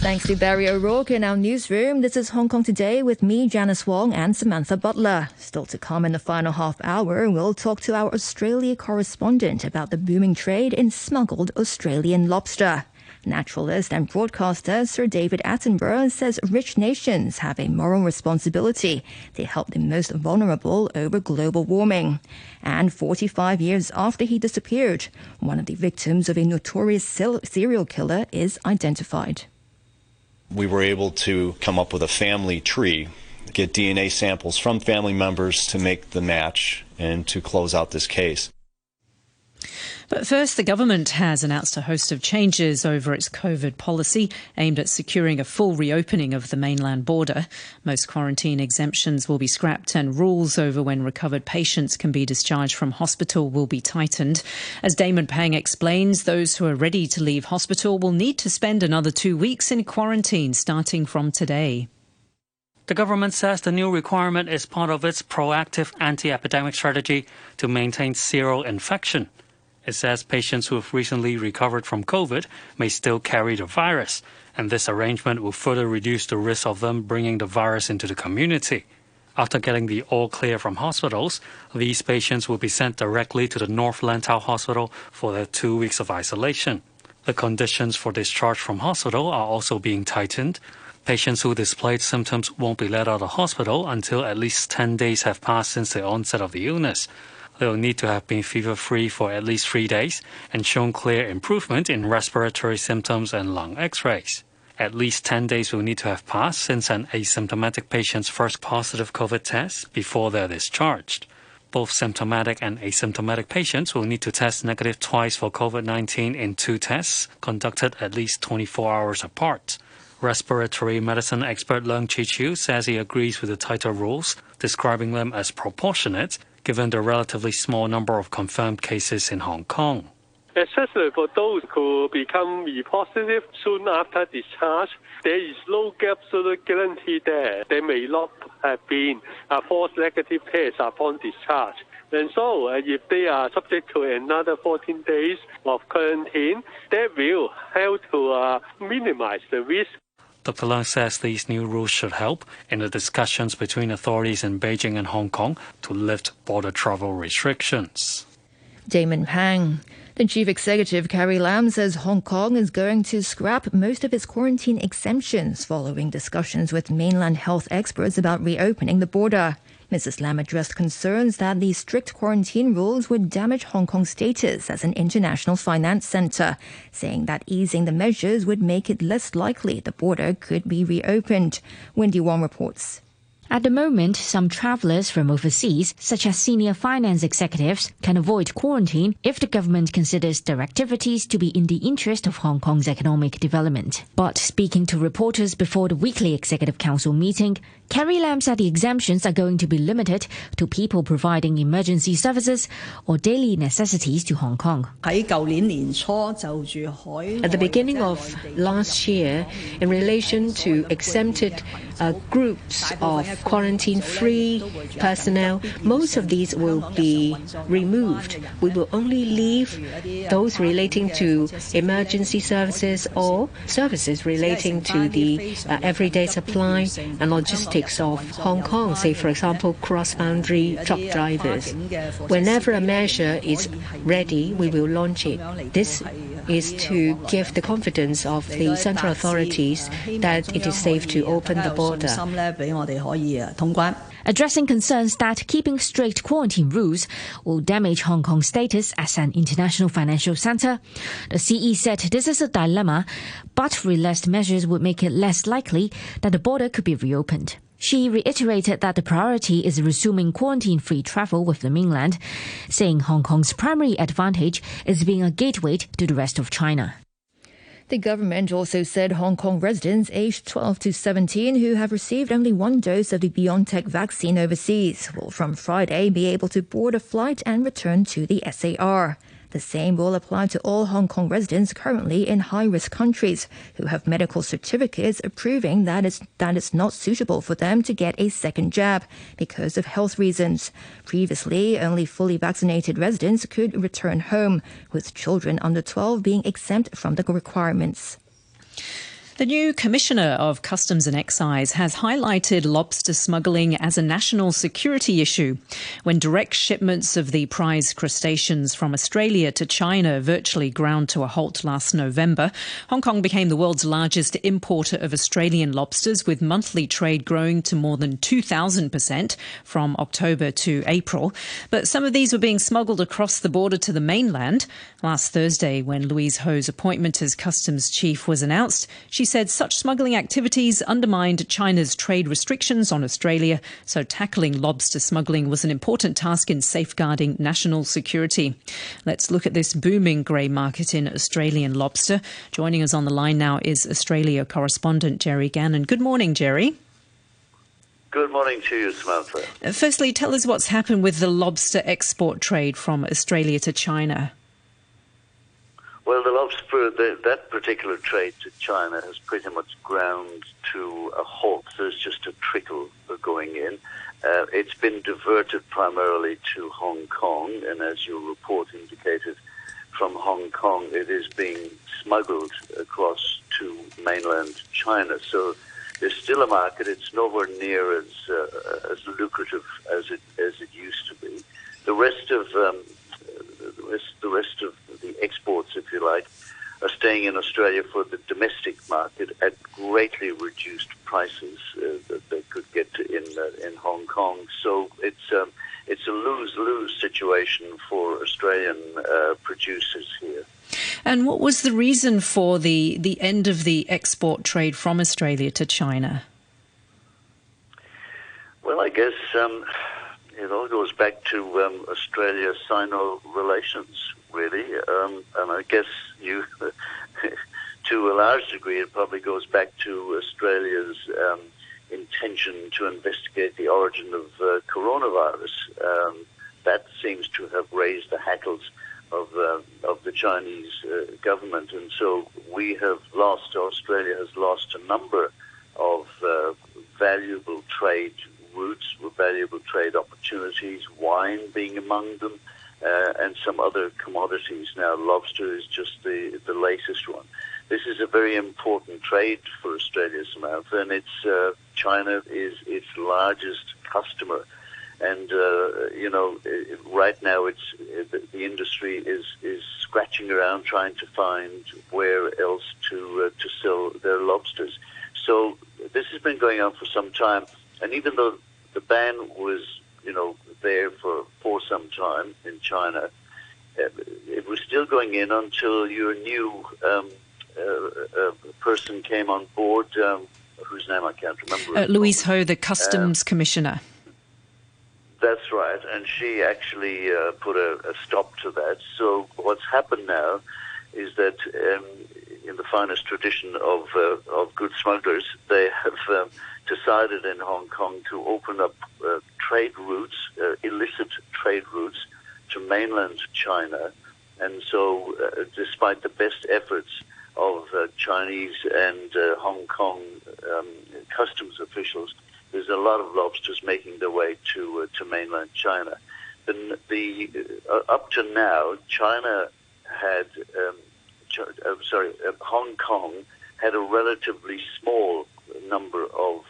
Thanks to Barry O'Rourke in our newsroom. This is Hong Kong Today with me, Janice Wong, and Samantha Butler. Still to come in the final half hour, we'll talk to our Australia correspondent about the booming trade in smuggled Australian lobster. Naturalist and broadcaster Sir David Attenborough says rich nations have a moral responsibility to help the most vulnerable over global warming. And 45 years after he disappeared, one of the victims of a notorious serial killer is identified. We were able to come up with a family tree, get DNA samples from family members to make the match and to close out this case. But first, the government has announced a host of changes over its COVID policy aimed at securing a full reopening of the mainland border. Most quarantine exemptions will be scrapped and rules over when recovered patients can be discharged from hospital will be tightened. As Damon Pang explains, those who are ready to leave hospital will need to spend another 2 weeks in quarantine starting from today. The government says the new requirement is part of its proactive anti-epidemic strategy to maintain zero infection. It says patients who have recently recovered from COVID may still carry the virus, and this arrangement will further reduce the risk of them bringing the virus into the community. After getting the all clear from hospitals, these patients will be sent directly to the North Lantau Hospital for their 2 weeks of isolation. The conditions for discharge from hospital are also being tightened. Patients who displayed symptoms won't be let out of hospital until at least 10 days have passed since the onset of the illness. They will need to have been fever-free for at least 3 days and shown clear improvement in respiratory symptoms and lung x-rays. At least 10 days will need to have passed since an asymptomatic patient's first positive COVID test before they're discharged. Both symptomatic and asymptomatic patients will need to test negative twice for COVID-19 in 2 tests conducted at least 24 hours apart. Respiratory medicine expert Leung Chi-Chiu says he agrees with the tighter rules, describing them as proportionate, given the relatively small number of confirmed cases in Hong Kong. Especially for those who become positive soon after discharge, there is no absolute guarantee that they may not have been a false negative test upon discharge. And so, if they are subject to another 14 days of quarantine, that will help to minimize the risk. Dr. Leung says these new rules should help in the discussions between authorities in Beijing and Hong Kong to lift border travel restrictions. Damon Pang. The Chief Executive, Carrie Lam, says Hong Kong is going to scrap most of its quarantine exemptions following discussions with mainland health experts about reopening the border. Mrs. Lam addressed concerns that the strict quarantine rules would damage Hong Kong's status as an international finance centre, saying that easing the measures would make it less likely the border could be reopened. Wendy Wong reports. At the moment, some travellers from overseas, such as senior finance executives, can avoid quarantine if the government considers their activities to be in the interest of Hong Kong's economic development. But speaking to reporters before the weekly Executive Council meeting, Carrie Lam said the exemptions are going to be limited to people providing emergency services or daily necessities to Hong Kong. At the beginning of last year, in relation to exempted groups of quarantine-free personnel, most of these will be removed. We will only leave those relating to emergency services or services relating to the everyday supply and logistics of Hong Kong, say for example cross-boundary truck drivers. Whenever a measure is ready, we will launch it. This is to give the confidence of the central authorities that it is safe to open the border. Addressing concerns that keeping strict quarantine rules will damage Hong Kong's status as an international financial centre, the CE said this is a dilemma, but relaxed measures would make it less likely that the border could be reopened. She reiterated that the priority is resuming quarantine-free travel with the mainland, saying Hong Kong's primary advantage is being a gateway to the rest of China. The government also said Hong Kong residents aged 12 to 17 who have received only one dose of the BioNTech vaccine overseas will from Friday be able to board a flight and return to the SAR. The same will apply to all Hong Kong residents currently in high-risk countries who have medical certificates proving that it's not suitable for them to get a second jab because of health reasons. Previously, only fully vaccinated residents could return home, with children under 12 being exempt from the requirements. The new Commissioner of Customs and Excise has highlighted lobster smuggling as a national security issue. When direct shipments of the prized crustaceans from Australia to China virtually ground to a halt last November, Hong Kong became the world's largest importer of Australian lobsters, with monthly trade growing to more than 2,000% from October to April. But some of these were being smuggled across the border to the mainland. Last Thursday, when Louise Ho's appointment as Customs Chief was announced, she said such smuggling activities undermined China's trade restrictions on Australia, so tackling lobster smuggling was an important task in safeguarding national security. Let's look at this booming grey market in Australian lobster. Joining us on the line now is Australia correspondent Jerry Gannon. Good morning, Jerry. Good morning to you, Samantha. Firstly, tell us what's happened with the lobster export trade from Australia to China. Well, that particular trade to China has pretty much ground to a halt. There's just a trickle going in. It's been diverted primarily to Hong Kong, and as your report indicated, from Hong Kong it is being smuggled across to mainland China. So there's still a market. It's nowhere near as lucrative as it used to be. The rest of the exports, if you like, are staying in Australia for the domestic market at greatly reduced prices that they could get in Hong Kong. So it's a lose-lose situation for Australian producers here. And what was the reason for the end of the export trade from Australia to China? Well, I guess it all goes back to Australia-Sino relations, really. And I guess to a large degree, it probably goes back to Australia's intention to investigate the origin of coronavirus. That seems to have raised the hackles of the Chinese government. And so Australia has lost a number of valuable trade routes, valuable trade opportunities, wine being among them, and some other commodities. Now, lobster is just the latest one. This is a very important trade for Australia, Samantha, and China is its largest customer. And right now, the industry is scratching around trying to find where else to sell their lobsters. So this has been going on for some time, and even though the ban was there for some time in China, it was still going in until your new person came on board whose name I can't remember. Louise Ho, the Customs Commissioner. That's right, and she actually put a stop to that. So what's happened now is that in the finest tradition of good smugglers, they have decided in Hong Kong to open up trade routes, illicit trade routes, to mainland China. And so despite the best efforts of Chinese and Hong Kong customs officials, there's a lot of lobsters making their way to mainland China. Up to now, Hong Kong had a relatively small number of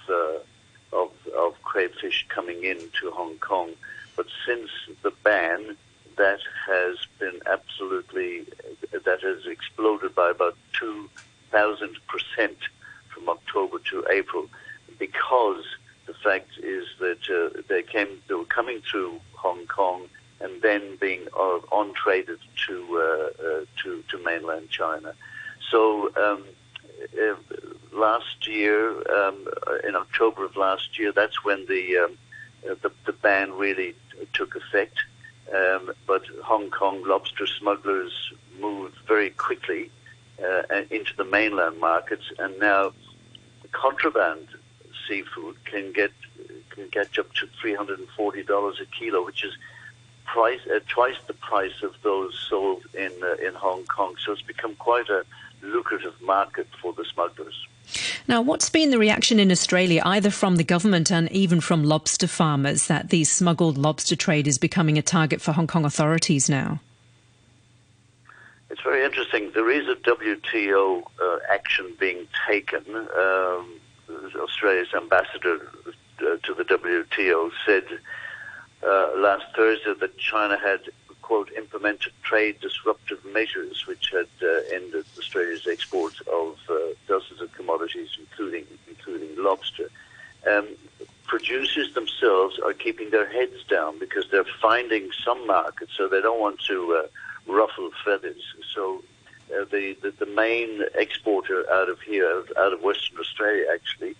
crayfish coming into Hong Kong, but since the ban, that has exploded by about 2,000% from October to April, because the fact is that they were coming through Hong Kong and then being on-traded to mainland China. So last year, in October of last year, that's when the ban really took effect. But Hong Kong lobster smugglers moved very quickly into the mainland markets, and now contraband seafood can get up to $340 a kilo, which is twice the price of those sold in Hong Kong. So it's become quite a lucrative market for the smugglers. Now, what's been the reaction in Australia, either from the government and even from lobster farmers, that the smuggled lobster trade is becoming a target for Hong Kong authorities now? It's very interesting. There is a WTO action being taken. Australia's ambassador to the WTO said last Thursday that China had, quote, implemented trade disruptive measures which had ended Australia's export of dozens of commodities, including lobster. Producers themselves are keeping their heads down because they're finding some markets, so they don't want to ruffle feathers. So the main exporter out of Western Australia, actually,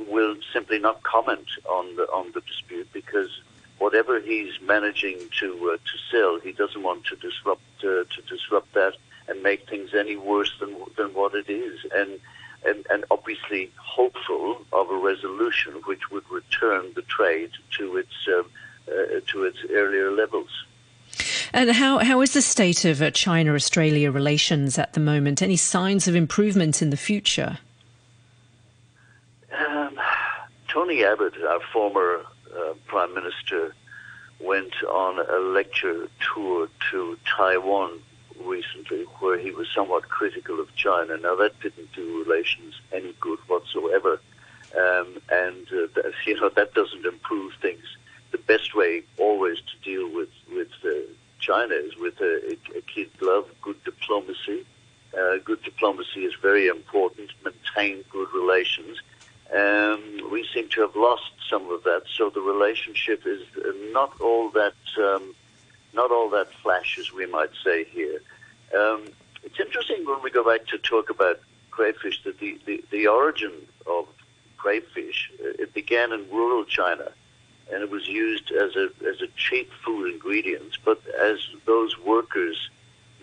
will simply not comment on the dispute, because whatever he's managing to sell, he doesn't want to disrupt that and make things any worse than what it is, and obviously hopeful of a resolution which would return the trade to its earlier levels. And how is the state of China-Australia relations at the moment? Any signs of improvement in the future? Tony Abbott, our former Prime Minister, went on a lecture tour to Taiwan recently, where he was somewhat critical of China. Now, that didn't do relations any good whatsoever, and that doesn't improve things. The best way always to deal with China is with a kid glove, good diplomacy. Good diplomacy is very important. Maintain good relations. We seem to have lost some of that, so the relationship is not all that flash, as we might say here. It's interesting when we go back to talk about crayfish that the origin of crayfish, it began in rural China, and it was used as a cheap food ingredient. But as those workers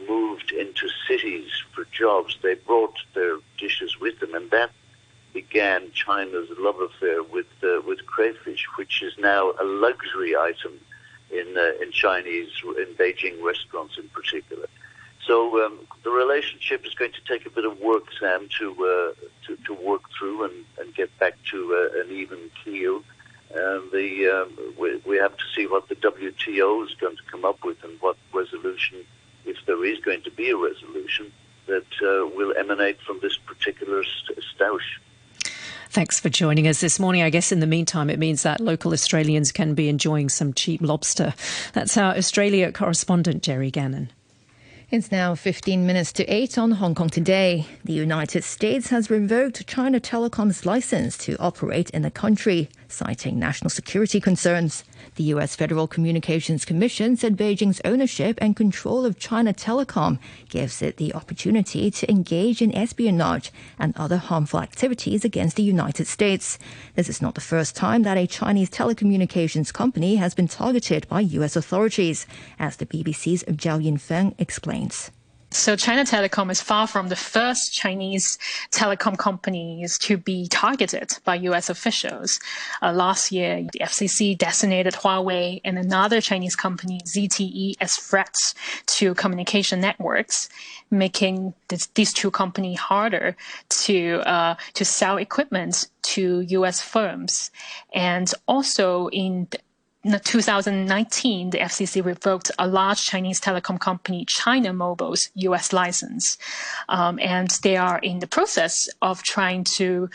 moved into cities for jobs, they brought their dishes with them, and that began China's love affair with crayfish, which is now a luxury item in Beijing restaurants in particular. So the relationship is going to take a bit of work, Sam, to work through and get back to an even keel. We have to see what the WTO is going to come up with and what resolution, if there is going to be a resolution, that will emanate from this particular stoush. Thanks for joining us this morning. I guess in the meantime, it means that local Australians can be enjoying some cheap lobster. That's our Australia correspondent, Jerry Gannon. It's now 15 minutes to 8 on Hong Kong Today. The United States has revoked China Telecom's license to operate in the country, citing national security concerns. The U.S. Federal Communications Commission said Beijing's ownership and control of China Telecom gives it the opportunity to engage in espionage and other harmful activities against the United States. This is not the first time that a Chinese telecommunications company has been targeted by U.S. authorities, as the BBC's Zhao Yinfeng explains. So China Telecom is far from the first Chinese telecom companies to be targeted by U.S. officials. Last year, the FCC designated Huawei and another Chinese company, ZTE, as threats to communication networks, making these two companies harder to sell equipment to U.S. firms. And also in 2019, the FCC revoked a large Chinese telecom company, China Mobile's U.S. license. And they are in the process of trying to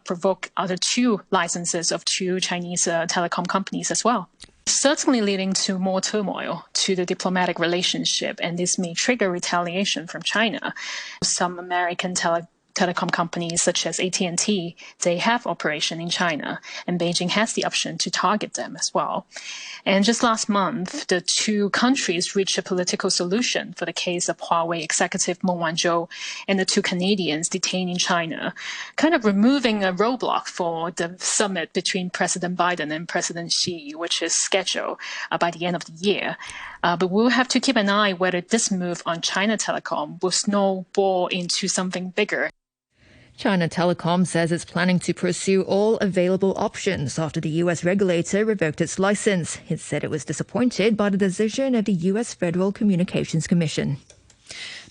provoke other two licenses of two Chinese telecom companies as well. Certainly leading to more turmoil to the diplomatic relationship, and this may trigger retaliation from China. Some American telecom companies such as AT&T, they have operation in China, and Beijing has the option to target them as well. And just last month, the two countries reached a political solution for the case of Huawei executive Meng Wanzhou and the two Canadians detained in China, kind of removing a roadblock for the summit between President Biden and President Xi, which is scheduled by the end of the year. But we'll have to keep an eye whether this move on China Telecom will snowball into something bigger. China Telecom says it's planning to pursue all available options after the U.S. regulator revoked its license. It said it was disappointed by the decision of the U.S. Federal Communications Commission.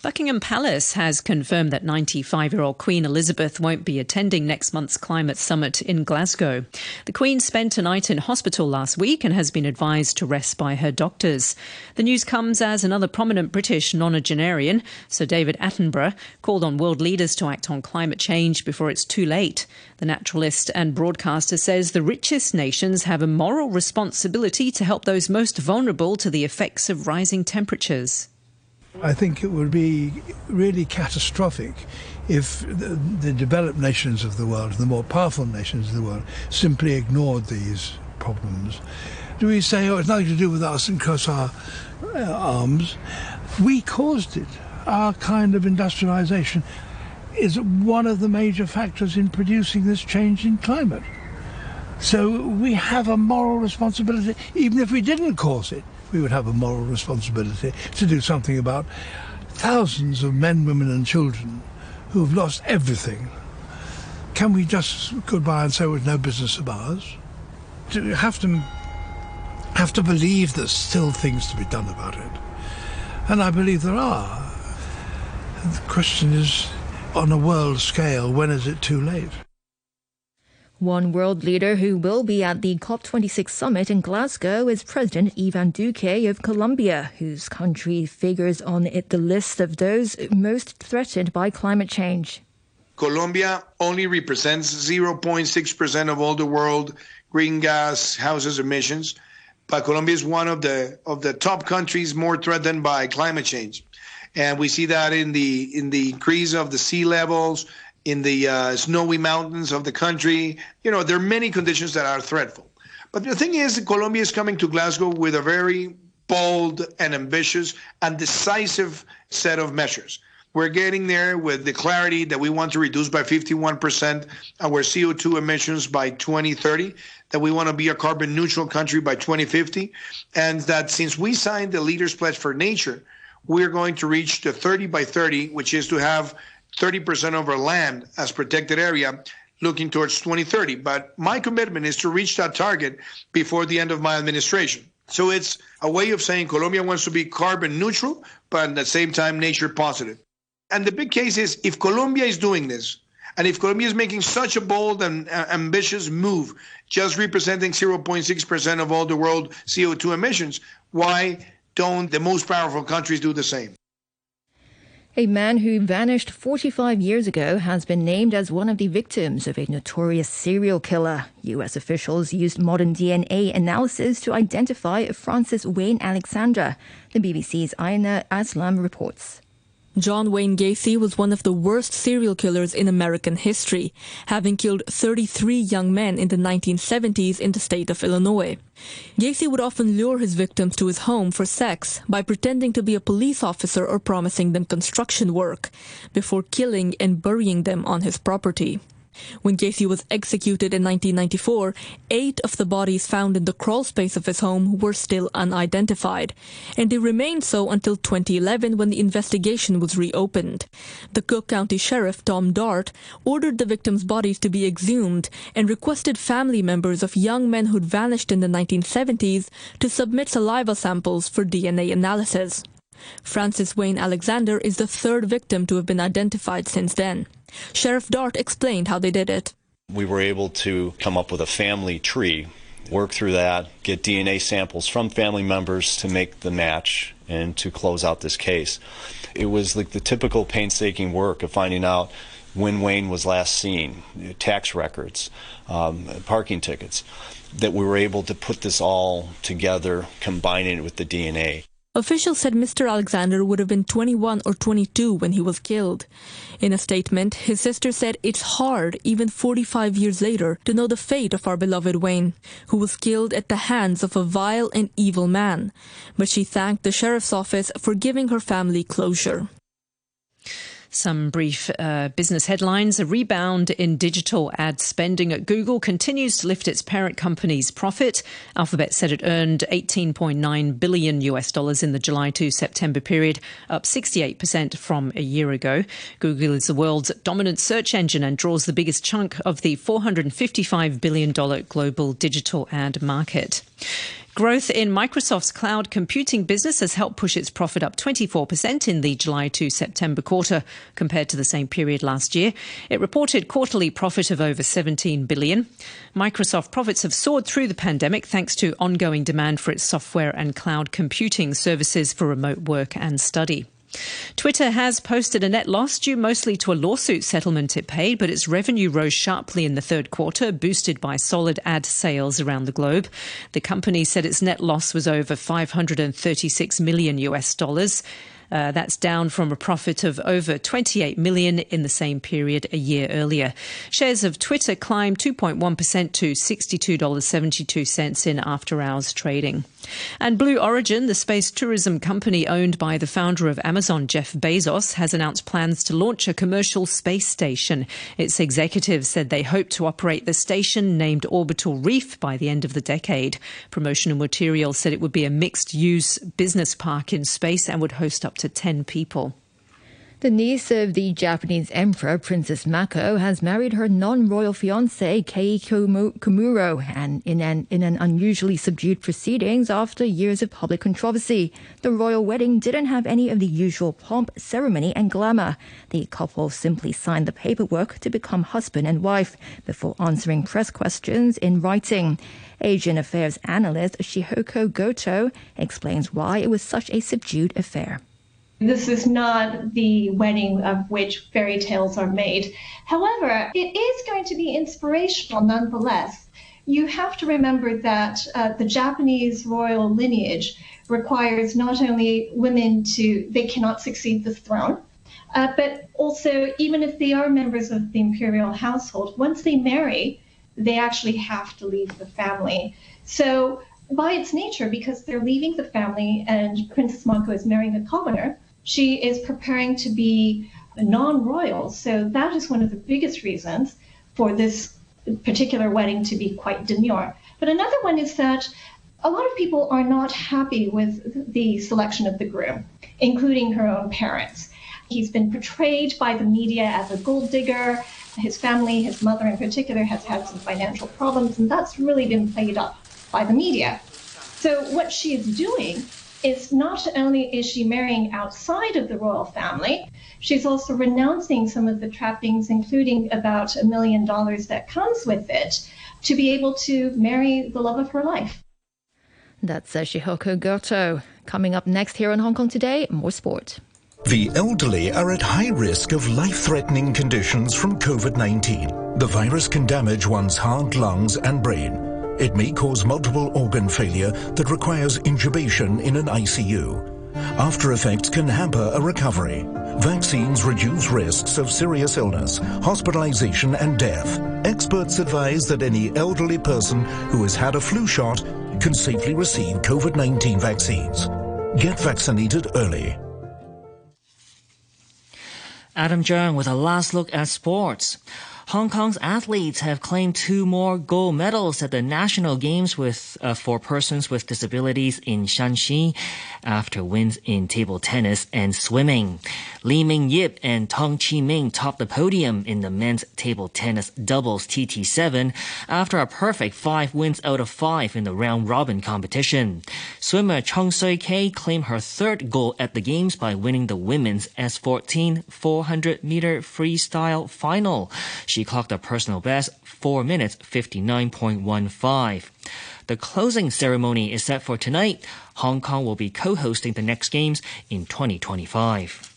Buckingham Palace has confirmed that 95-year-old Queen Elizabeth won't be attending next month's climate summit in Glasgow. The Queen spent a night in hospital last week and has been advised to rest by her doctors. The news comes as another prominent British nonagenarian, Sir David Attenborough, called on world leaders to act on climate change before it's too late. The naturalist and broadcaster says the richest nations have a moral responsibility to help those most vulnerable to the effects of rising temperatures. I think it would be really catastrophic if the developed nations of the world, the more powerful nations of the world, simply ignored these problems. Do we say, oh, it's nothing to do with us and cross our arms? We caused it. Our kind of industrialization is one of the major factors in producing this change in climate. So we have a moral responsibility, even if we didn't cause it. We would have a moral responsibility to do something about thousands of men, women and children who have lost everything. Can we just goodbye and say, well, it's no business of ours? Do you have to believe there's still things to be done about it? And I believe there are. And the question is, on a world scale, when is it too late? One world leader who will be at the COP26 summit in Glasgow is President Ivan Duque of Colombia, whose country figures on the list of those most threatened by climate change. Colombia only represents 0.6% of all the world greenhouse gas emissions, but Colombia is one of the top countries more threatened by climate change. And we see that in the increase of the sea levels, in the snowy mountains of the country. You know, there are many conditions that are threatful. But the thing is, Colombia is coming to Glasgow with a very bold and ambitious and decisive set of measures. We're getting there with the clarity that we want to reduce by 51% our CO2 emissions by 2030, that we want to be a carbon neutral country by 2050, and that since we signed the Leaders' Pledge for Nature, we're going to reach the 30 by 30, which is to have 30% of our land as protected area looking towards 2030. But my commitment is to reach that target before the end of my administration. So it's a way of saying Colombia wants to be carbon neutral, but at the same time nature positive. And the big case is if Colombia is doing this, and if Colombia is making such a bold and ambitious move, just representing 0.6% of all the world CO2 emissions, why don't the most powerful countries do the same? A man who vanished 45 years ago has been named as one of the victims of a notorious serial killer. U.S. officials used modern DNA analysis to identify Francis Wayne Alexander. The BBC's Aina Aslam reports. John Wayne Gacy was one of the worst serial killers in American history, having killed 33 young men in the 1970s in the state of Illinois. Gacy would often lure his victims to his home for sex by pretending to be a police officer or promising them construction work, before killing and burying them on his property. When Gacy was executed in 1994, 8 of the bodies found in the crawl space of his home were still unidentified, and they remained so until 2011 when the investigation was reopened. The Cook County Sheriff, Tom Dart, ordered the victims' bodies to be exhumed and requested family members of young men who'd vanished in the 1970s to submit saliva samples for DNA analysis. Francis Wayne Alexander is the 3rd victim to have been identified since then. Sheriff Dart explained how they did it. We were able to come up with a family tree, work through that, get DNA samples from family members to make the match and to close out this case. It was like the typical painstaking work of finding out when Wayne was last seen, tax records, parking tickets, that we were able to put this all together, combining it with the DNA. Officials said Mr. Alexander would have been 21 or 22 when he was killed. In a statement, his sister said it's hard, even 45 years later, to know the fate of our beloved Wayne, who was killed at the hands of a vile and evil man. But she thanked the sheriff's office for giving her family closure. Some brief business headlines. A rebound in digital ad spending at Google continues to lift its parent company's profit. Alphabet said it earned $18.9 billion in the July to September period, up 68% from a year ago. Google is the world's dominant search engine and draws the biggest chunk of the $455 billion global digital ad market. Growth in Microsoft's cloud computing business has helped push its profit up 24% in the July to September quarter compared to the same period last year. It reported quarterly profit of over $17 billion. Microsoft profits have soared through the pandemic thanks to ongoing demand for its software and cloud computing services for remote work and study. Twitter has posted a net loss due mostly to a lawsuit settlement it paid, but its revenue rose sharply in the third quarter, boosted by solid ad sales around the globe. The company said its net loss was over $536 million. That's down from a profit of over $28 million in the same period a year earlier. Shares of Twitter climbed 2.1% to $62.72 in after-hours trading. And Blue Origin, the space tourism company owned by the founder of Amazon, Jeff Bezos, has announced plans to launch a commercial space station. Its executives said they hope to operate the station, named Orbital Reef, by the end of the decade. Promotional material said it would be a mixed-use business park in space and would host up to 10 people. The niece of the Japanese Emperor, Princess Mako, has married her non-royal fiancé, Kei Komuro, and in an unusually subdued proceedings after years of public controversy. The royal wedding didn't have any of the usual pomp, ceremony and glamour. The couple simply signed the paperwork to become husband and wife before answering press questions in writing. Asian affairs analyst Shihoko Goto explains why it was such a subdued affair. This is not the wedding of which fairy tales are made. However, it is going to be inspirational nonetheless. You have to remember that the Japanese royal lineage requires not only women they cannot succeed the throne, but also even if they are members of the imperial household, once they marry, they actually have to leave the family. So by its nature, because they're leaving the family and Princess Mako is marrying a commoner, she is preparing to be a non-royal. So that is one of the biggest reasons for this particular wedding to be quite demure. But another one is that a lot of people are not happy with the selection of the groom, including her own parents. He's been portrayed by the media as a gold digger. His family, his mother in particular, has had some financial problems, and that's really been played up by the media. So what she is doing is not only is she marrying outside of the royal family, she's also renouncing some of the trappings, including about $1 million that comes with it, to be able to marry the love of her life. That's Shihoko Goto. Coming up next here on Hong Kong Today, more sport. The elderly are at high risk of life-threatening conditions from COVID-19. The virus can damage one's heart, lungs and brain. It may cause multiple organ failure that requires intubation in an ICU. After effects can hamper a recovery. Vaccines reduce risks of serious illness, hospitalization and death. Experts advise that any elderly person who has had a flu shot can safely receive COVID-19 vaccines. Get vaccinated early. Adam Jung with a last look at sports. Hong Kong's athletes have claimed 2 more gold medals at the National Games for persons with disabilities in Shanxi after wins in table tennis and swimming. Li Mingyip and Tong Chi-ming topped the podium in the men's table tennis doubles TT7 after a perfect 5 wins out of 5 in the round-robin competition. Swimmer Chong Sui-kei claimed her 3rd gold at the Games by winning the women's S14 400-meter freestyle final. She clocked a personal best 4 minutes 59.15. The closing ceremony is set for tonight. Hong Kong will be co-hosting the next Games in 2025.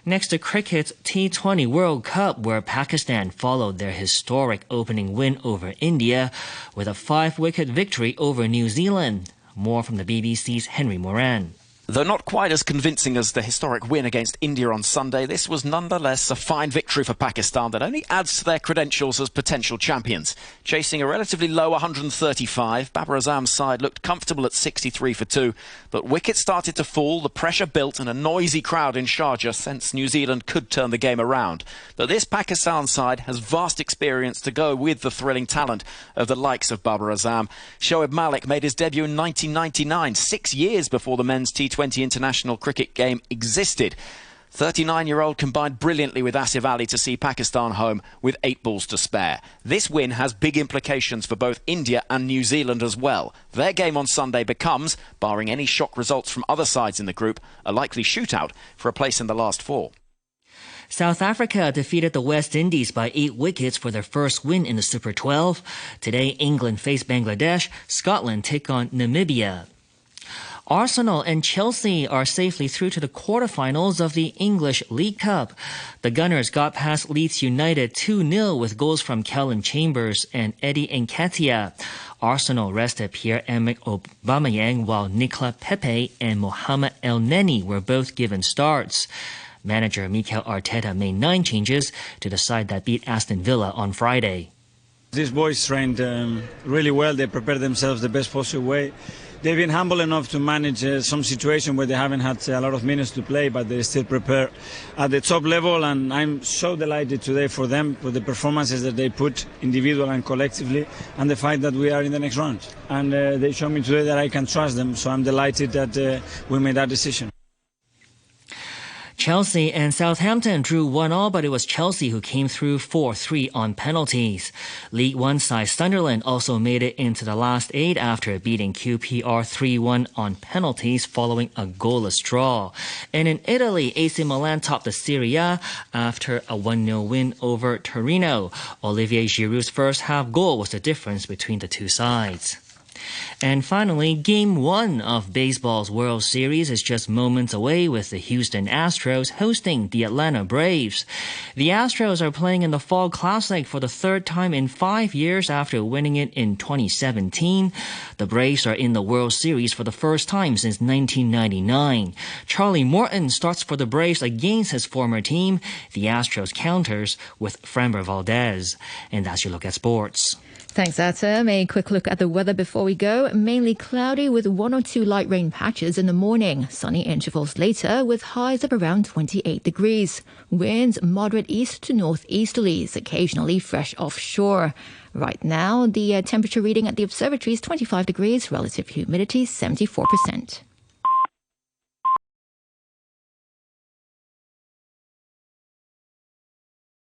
Next to cricket's T20 World Cup, where Pakistan followed their historic opening win over India with a 5-wicket victory over New Zealand. More from the BBC's Henry Moran. Though not quite as convincing as the historic win against India on Sunday, this was nonetheless a fine victory for Pakistan that only adds to their credentials as potential champions. Chasing a relatively low 135, Babar Azam's side looked comfortable at 63 for 2, but wickets started to fall, the pressure built and a noisy crowd in Sharjah sensed New Zealand could turn the game around. But this Pakistan side has vast experience to go with the thrilling talent of the likes of Babar Azam. Shoaib Malik made his debut in 1999, 6 years before the men's T20 international cricket game existed. 39-year-old combined brilliantly with Asif Ali to see Pakistan home with 8 balls to spare. This win has big implications for both India and New Zealand as well. Their game on Sunday becomes, barring any shock results from other sides in the group, a likely shootout for a place in the last 4. South Africa defeated the West Indies by 8 wickets for their first win in the Super 12. Today, England face Bangladesh. Scotland take on Namibia. Arsenal and Chelsea are safely through to the quarterfinals of the English League Cup. The Gunners got past Leeds United 2-0 with goals from Kellen Chambers and Eddie Nketiah. Arsenal rested Pierre-Emerick Aubameyang while Nicolas Pepe and Mohamed Elneny were both given starts. Manager Mikel Arteta made 9 changes to the side that beat Aston Villa on Friday. These boys trained really well. They prepared themselves the best possible way. They've been humble enough to manage some situation where they haven't had a lot of minutes to play, but they still prepare at the top level, and I'm so delighted today for them, for the performances that they put individual and collectively, and the fact that we are in the next round. And they showed me today that I can trust them, so I'm delighted that we made that decision. Chelsea and Southampton drew 1-1, but it was Chelsea who came through 4-3 on penalties. League One side Sunderland also made it into the last 8 after beating QPR 3-1 on penalties following a goalless draw. And in Italy, AC Milan topped the Serie A after a 1-0 win over Torino. Olivier Giroud's first half goal was the difference between the two sides. And finally, Game 1 of baseball's World Series is just moments away with the Houston Astros hosting the Atlanta Braves. The Astros are playing in the Fall Classic for the 3rd time in 5 years after winning it in 2017. The Braves are in the World Series for the first time since 1999. Charlie Morton starts for the Braves against his former team. The Astros counters with Framber Valdez. And that's your look at sports. Thanks, Adam. A quick look at the weather before we go. Mainly cloudy with 1 or 2 light rain patches in the morning. Sunny intervals later with highs of around 28 degrees. Winds moderate east to northeasterlies, occasionally fresh offshore. Right now, the temperature reading at the observatory is 25 degrees, relative humidity 74%.